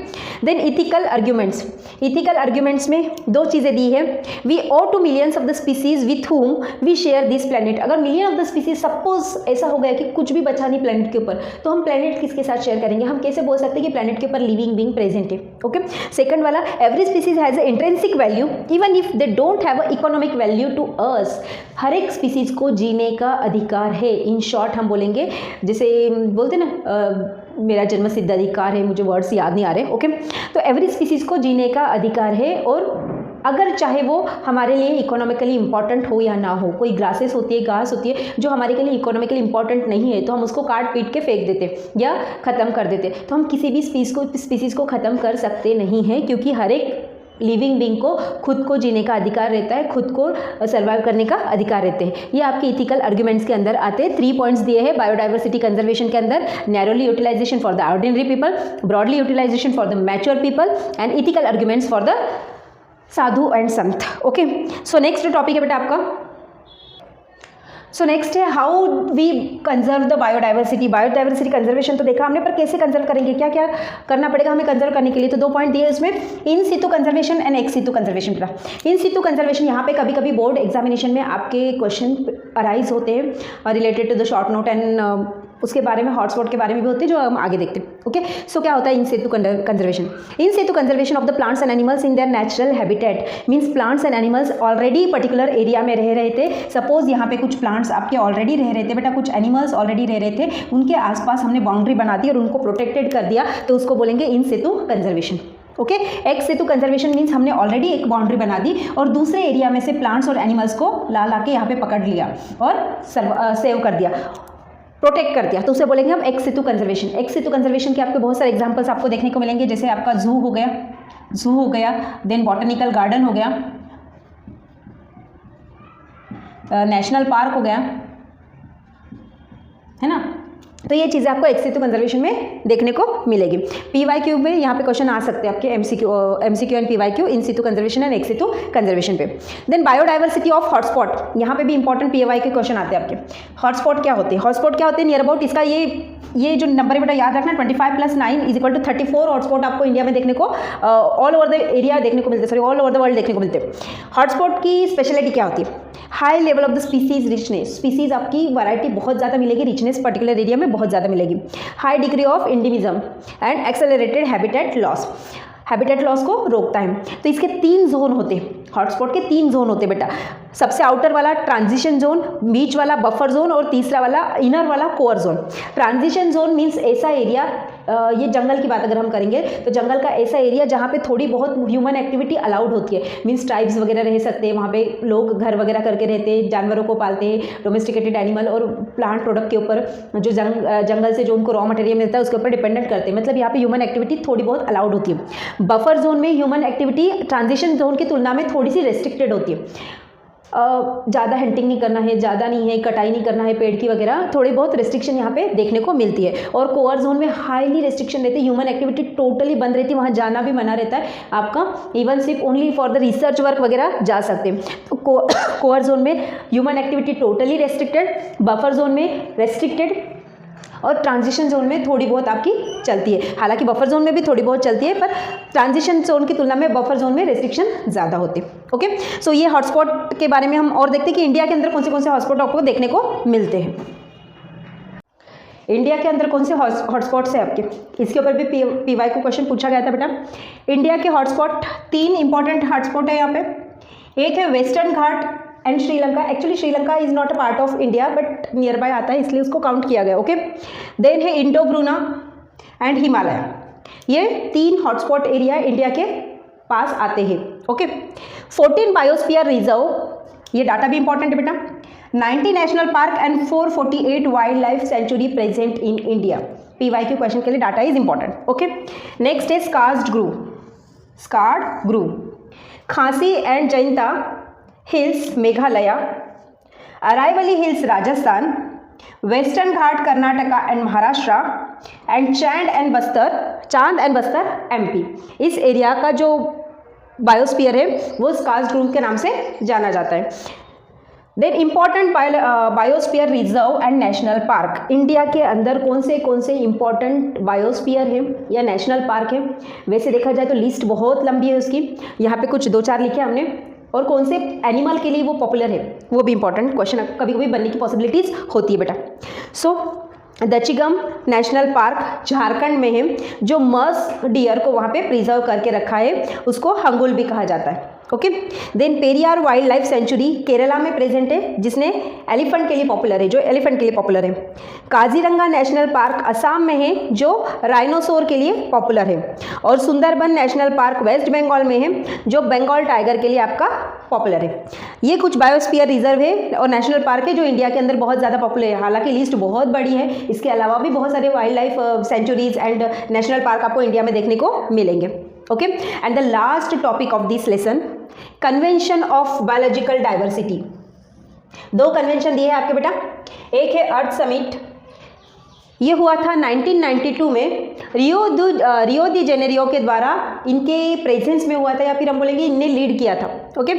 S1: देन इथिकल आर्ग्यूमेंट्स में दो चीज़ें दी है। We owe to millions of the species with whom we share this planet. अगर million of the species suppose ऐसा हो गया कि कुछ भी बचा नहीं प्लेनेट के ऊपर, तो हम प्लेनेट किसके साथ शेयर करेंगे? हम कैसे बोल सकते हैं कि प्लेनेट के ऊपर लिविंग बीइंग प्रेजेंट है? ओके। सेकंड वाला, every species has a intrinsic value even if they don't have a economic value to us. हर एक स्पीसीज को जीने का अधिकार है। इन शॉर्ट हम बोलेंगे, जैसे बोलते ना मेरा जन्म सिद्ध अधिकार है, मुझे वर्ड्स याद नहीं आ रहे। ओके। तो एवरी स्पीसीज को जीने का अधिकार है, और अगर चाहे वो हमारे लिए इकोनॉमिकली इंपॉर्टेंट हो या ना हो, कोई ग्रासेस होती है, घास होती है जो हमारे के लिए इकोनॉमिकली इंपॉर्टेंट नहीं है, तो हम उसको काट पीट के फेंक देते या ख़त्म कर देते। तो हम किसी भी स्पीसीज़ को ख़त्म कर सकते नहीं हैं, क्योंकि हर एक लिविंग बीइंग को खुद को जीने का अधिकार रहता है, खुद को सर्वाइव करने का अधिकार रहते हैं। ये आपके इथिकल आर्ग्यूमेंट्स के अंदर आते हैं। 3 पॉइंट्स दिए हैं बायोडाइवर्सिटी कंजर्वेशन के अंदर: narrowly utilisation for the ordinary people, broadly utilisation for the mature people, and ethical arguments for the sadhu and sant. Okay. So next topic है बेटा आपका, सो नेक्स्ट है how we conserve the biodiversity. Biodiversity conservation तो देखा हमने, पर कैसे conserve करेंगे, क्या क्या करना पड़ेगा हमें कंजर्व करने के लिए? तो 2 पॉइंट दिए उसमें, in situ conservation and ex situ conservation. In situ conservation, यहाँ पे कभी कभी बोर्ड एग्जामिनेशन में आपके क्वेश्चन अराइज होते हैं related to the short note, and उसके बारे में हॉटस्पॉट के बारे में भी होते हैं जो हम आगे देखते हैं। ओके। सो क्या होता है in situ conservation? In situ conservation of the plants and animals in their natural habitat, means plants and animals already particular area में रह रहे थे। सपोज यहाँ पे कुछ प्लांट्स आपके ऑलरेडी रह रहे थे बेटा, कुछ एनिमल्स ऑलरेडी रह रहे थे, उनके आसपास हमने बाउंड्री बना दी और उनको प्रोटेक्टेड कर दिया, तो उसको बोलेंगे in situ conservation. Okay. Ex situ conservation means हमने ऑलरेडी एक बाउंड्री बना दी और दूसरे एरिया में से प्लांट्स और एनिमल्स को ला के यहाँ पे पकड़ लिया और सेव कर दिया, प्रोटेक्ट कर दिया, तो उसे बोलेंगे हम x situ conservation. X situ conservation के आपके बहुत सारे एग्जांपल्स आपको देखने को मिलेंगे, जैसे आपका जू हो गया, देन बॉटनिकल गार्डन हो गया, नेशनल पार्क हो गया, है ना, तो ये चीज़ें आपको एक्सितु कंजर्वेशन में देखने को मिलेगी। PYQ में यहाँ पे क्वेश्चन आ सकते हैं आपके MCQ and PYQ in situ conservation and ex situ conservation पे। देन बायोडाइवर्सिटी ऑफ हॉटस्पॉट, यहाँ पे भी इंपॉर्टेंट PYQ क्वेश्चन आते हैं आपके। हॉटस्पॉट क्या होते हैं? हॉटस्पॉट क्या होते हैं? नियर अबाउट इसका ये जो नंबर है बेटा याद रखना, 25 + 9 = 34 हॉटस्पॉट आपको इंडिया में देखने को ऑल ओवर द एरिया देखने को मिलते हैं, sorry all over the world देखने को मिलते हैं। हॉटस्पॉट की स्पेशलिटी क्या होती है? High level of the species richness, species आपकी वैरायटी बहुत ज़्यादा मिलेगी, रिचनेस पर्टिकुलर एरिया में बहुत ज़्यादा मिलेगी। High degree of endemism and accelerated habitat loss, habitat loss को रोकता है। तो इसके 3 जोन होते हैं, हॉटस्पॉट के 3 जोन होते हैं बेटा। सबसे आउटर वाला ट्रांजिशन जोन, बीच वाला बफर जोन और तीसरा वाला इनर वाला core zone. Transition zone means ऐसा एरिया, ये जंगल की बात अगर हम करेंगे तो जंगल का ऐसा एरिया जहाँ पे थोड़ी बहुत ह्यूमन एक्टिविटी अलाउड होती है, मीन्स ट्राइब्स वगैरह रह सकते हैं, वहाँ पे लोग घर वगैरह करके रहते हैं, जानवरों को पालते हैं, डोमेस्टिकेटेड एनिमल और प्लांट प्रोडक्ट के ऊपर जो जंगल से जो उनको रॉ मटेरियल मिलता है उसके ऊपर डिपेंडेंट करते हैं, मतलब यहाँ पे ह्यूमन एक्टिविटी थोड़ी बहुत अलाउड होती है। बफर जोन में ह्यूमन एक्टिविटी ट्रांजिशन जोन की तुलना में थोड़ी सी रेस्ट्रिक्टेड होती है, ज़्यादा हंटिंग नहीं करना है, ज़्यादा नहीं है, कटाई नहीं करना है पेड़ की वगैरह, थोड़ी बहुत रिस्ट्रिक्शन यहाँ पे देखने को मिलती है। और कोर जोन में हाईली रिस्ट्रिक्शन रहती है, ह्यूमन एक्टिविटी टोटली बंद रहती है, वहाँ जाना भी मना रहता है आपका, इवन सिर्फ only for the research work वगैरह जा सकते हैं। तो कोर जोन में human activity totally restricted, buffer zone में रेस्ट्रिक्टेड और ट्रांजिशन जोन में थोड़ी बहुत आपकी चलती है। हालांकि बफर जोन में भी थोड़ी बहुत चलती है, पर ट्रांजिशन जोन की तुलना में बफर जोन में रेस्ट्रिक्शन ज़्यादा होती है। ओके, सो ये हॉटस्पॉट के बारे में हम और देखते हैं कि इंडिया के अंदर कौन से हॉटस्पॉट आपको देखने को मिलते हैं। इंडिया के अंदर कौन से हॉटस्पॉट्स है आपके, इसके ऊपर भी PYQ क्वेश्चन पूछा गया था बेटा। इंडिया के हॉटस्पॉट 3 इंपॉर्टेंट हॉटस्पॉट है यहाँ पे। एक है western Ghat and Sri Lanka, actually Sri Lanka is not a part of India but near by आता है इसलिए उसको काउंट किया गया। ओके, देन है इंडो ब्रूना एंड हिमालय, ये 3 हॉटस्पॉट एरिया इंडिया के पास आते हैं। ओके, 14 बायोस्फीयर रिजर्व, ये डाटा भी इंपॉर्टेंट है बेटा। 90 national park and 448 wild life century present in India. PYQ question के लिए data is important. Okay, next है sacred grove, Khasi and Jaintia hills Meghalaya, Aravalli hills Rajasthan, Western Ghat Karnataka and Maharashtra and Chanda and Bastar MP। इस area का जो बायोस्फीयर है वो स्कार्ड ग्रूव के नाम से जाना जाता है। Then important biosphere reserve and national park, India के अंदर कौन से इंपॉर्टेंट बायोस्फीयर है या नेशनल पार्क है। वैसे देखा जाए तो लिस्ट बहुत लंबी है उसकी, यहाँ पे कुछ 2-4 लिखे हमने, और कौन से एनिमल के लिए वो पॉपुलर है वो भी इंपॉर्टेंट क्वेश्चन कभी कभी बनने की पॉसिबिलिटीज़ होती है बेटा। सो दचिगम नेशनल पार्क झारखंड में है, जो मस्क डियर को वहाँ पे प्रिजर्व करके रखा है, उसको हंगुल भी कहा जाता है। Okay, then Periyar wild life sanctuary Kerala में प्रेजेंट है, जिसने एलिफेंट के लिए पॉपुलर है, जो एलिफेंट के लिए पॉपुलर है। काजीरंगा नेशनल पार्क असम में है, जो राइनोसोर के लिए पॉपुलर है। और सुंदरबन नेशनल पार्क वेस्ट बंगाल में है, जो बंगाल टाइगर के लिए आपका पॉपुलर है। ये कुछ बायोस्फीयर रिजर्व है और नेशनल पार्क है जो इंडिया के अंदर बहुत ज़्यादा पॉपुलर है। हालांकि लिस्ट बहुत बड़ी है, इसके अलावा भी बहुत सारे wild life sanctuaries and national park आपको इंडिया में देखने को मिलेंगे। Okay, and the last topic of this lesson, convention of biological diversity. 2 convention दिए हैं आपके बेटा, एक है अर्थ समिट, ये हुआ था 1992 में, रियो दी जेनेरियो के द्वारा इनके प्रेजेंस में हुआ था, या फिर हम बोलेंगे इनने लीड किया था। ओके,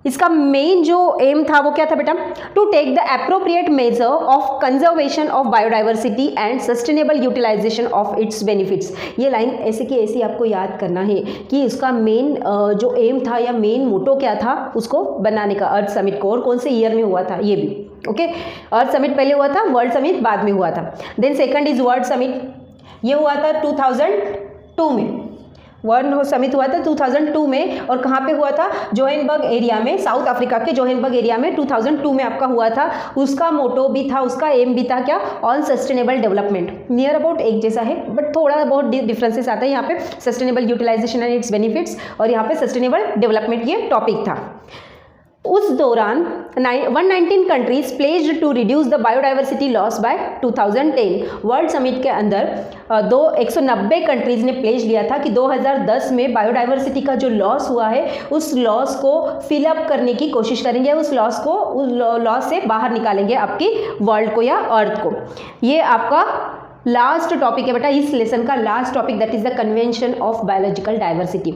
S1: इसका मेन जो एम था वो क्या था बेटा, to take the appropriate measure of conservation of biodiversity and sustainable utilisation of its benefits. ये लाइन ऐसे की ऐसी आपको याद करना है कि इसका मेन जो एम था या मेन मोटो क्या था उसको बनाने का, अर्थ समिट को, और कौन से ईयर में हुआ था ये भी। ओके, अर्थ समिट पहले हुआ था, वर्ल्ड समिट बाद में हुआ था। Then second is world summit, ये हुआ था 2002 में, वर्ल्ड समिट हुआ था 2002 में, और कहाँ पे हुआ था, जोहान्सबर्ग एरिया में, साउथ अफ्रीका के जोहान्सबर्ग एरिया में 2002 में आपका हुआ था। उसका मोटो भी था, उसका एम भी था क्या, on sustainable development. Near about एक जैसा है बट थोड़ा बहुत डिफरेंसेस आता है। यहाँ पे sustainable utilisation and its benefits और यहाँ पे सस्टेनेबल डेवलपमेंट ये टॉपिक था। उस दौरान 119 countries pledged to reduce the biodiversity loss by 2010। World summit के अंदर 190 कंट्रीज ने प्लेज लिया था कि 2010 में बायोडाइवर्सिटी का जो लॉस हुआ है उस लॉस को फिलअप करने की कोशिश करेंगे, उस लॉस से बाहर निकालेंगे आपकी वर्ल्ड को या अर्थ को। ये आपका लास्ट टॉपिक है बेटा, इस लेसन का last topic, that is the convention of biological diversity.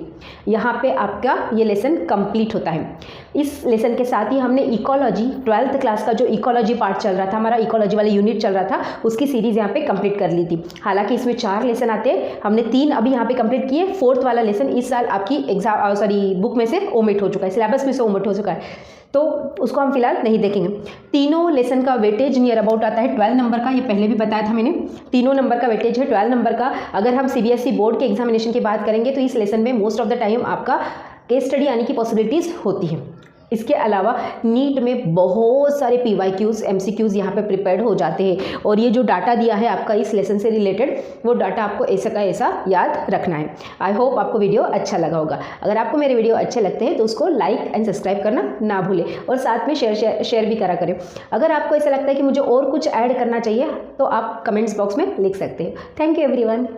S1: यहाँ पे आपका ये लेसन कंप्लीट होता है। इस लेसन के साथ ही हमने इकोलॉजी 12th क्लास का जो इकोलॉजी पार्ट चल रहा था, हमारा इकोलॉजी वाला यूनिट चल रहा था, उसकी सीरीज़ यहाँ पे कंप्लीट कर ली थी। हालांकि इसमें 4 लेसन आते हैं, हमने 3 अभी यहाँ पे कंप्लीट किए। 4th वाला लेसन इस साल आपकी बुक में से ओमिट हो चुका है, सिलेबस में से ओमिट हो चुका है, तो उसको हम फिलहाल नहीं देखेंगे। तीनों लेसन का वेटेज नियर अबाउट आता है 12 नंबर का, ये पहले भी बताया था मैंने, तीनों नंबर का वेटेज है 12 नंबर का। अगर हम सीबीएसई बोर्ड के एग्जामिनेशन की बात करेंगे तो इस लेसन में मोस्ट ऑफ द टाइम आपका केस स्टडी आने की पॉसिबिलिटीज़ होती है। इसके अलावा नीट में बहुत सारे PYQs MCQs यहाँ पे प्रिपेयर्ड हो जाते हैं, और ये जो डाटा दिया है आपका इस लेसन से रिलेटेड, वो डाटा आपको ऐसा का ऐसा याद रखना है। आई होप आपको वीडियो अच्छा लगा होगा। अगर आपको मेरे वीडियो अच्छे लगते हैं तो उसको लाइक एंड सब्सक्राइब करना ना भूलें, और साथ में शेयर भी करा करें। अगर आपको ऐसा लगता है कि मुझे और कुछ ऐड करना चाहिए तो आप कमेंट्स बॉक्स में लिख सकते हैं। Thank you everyone.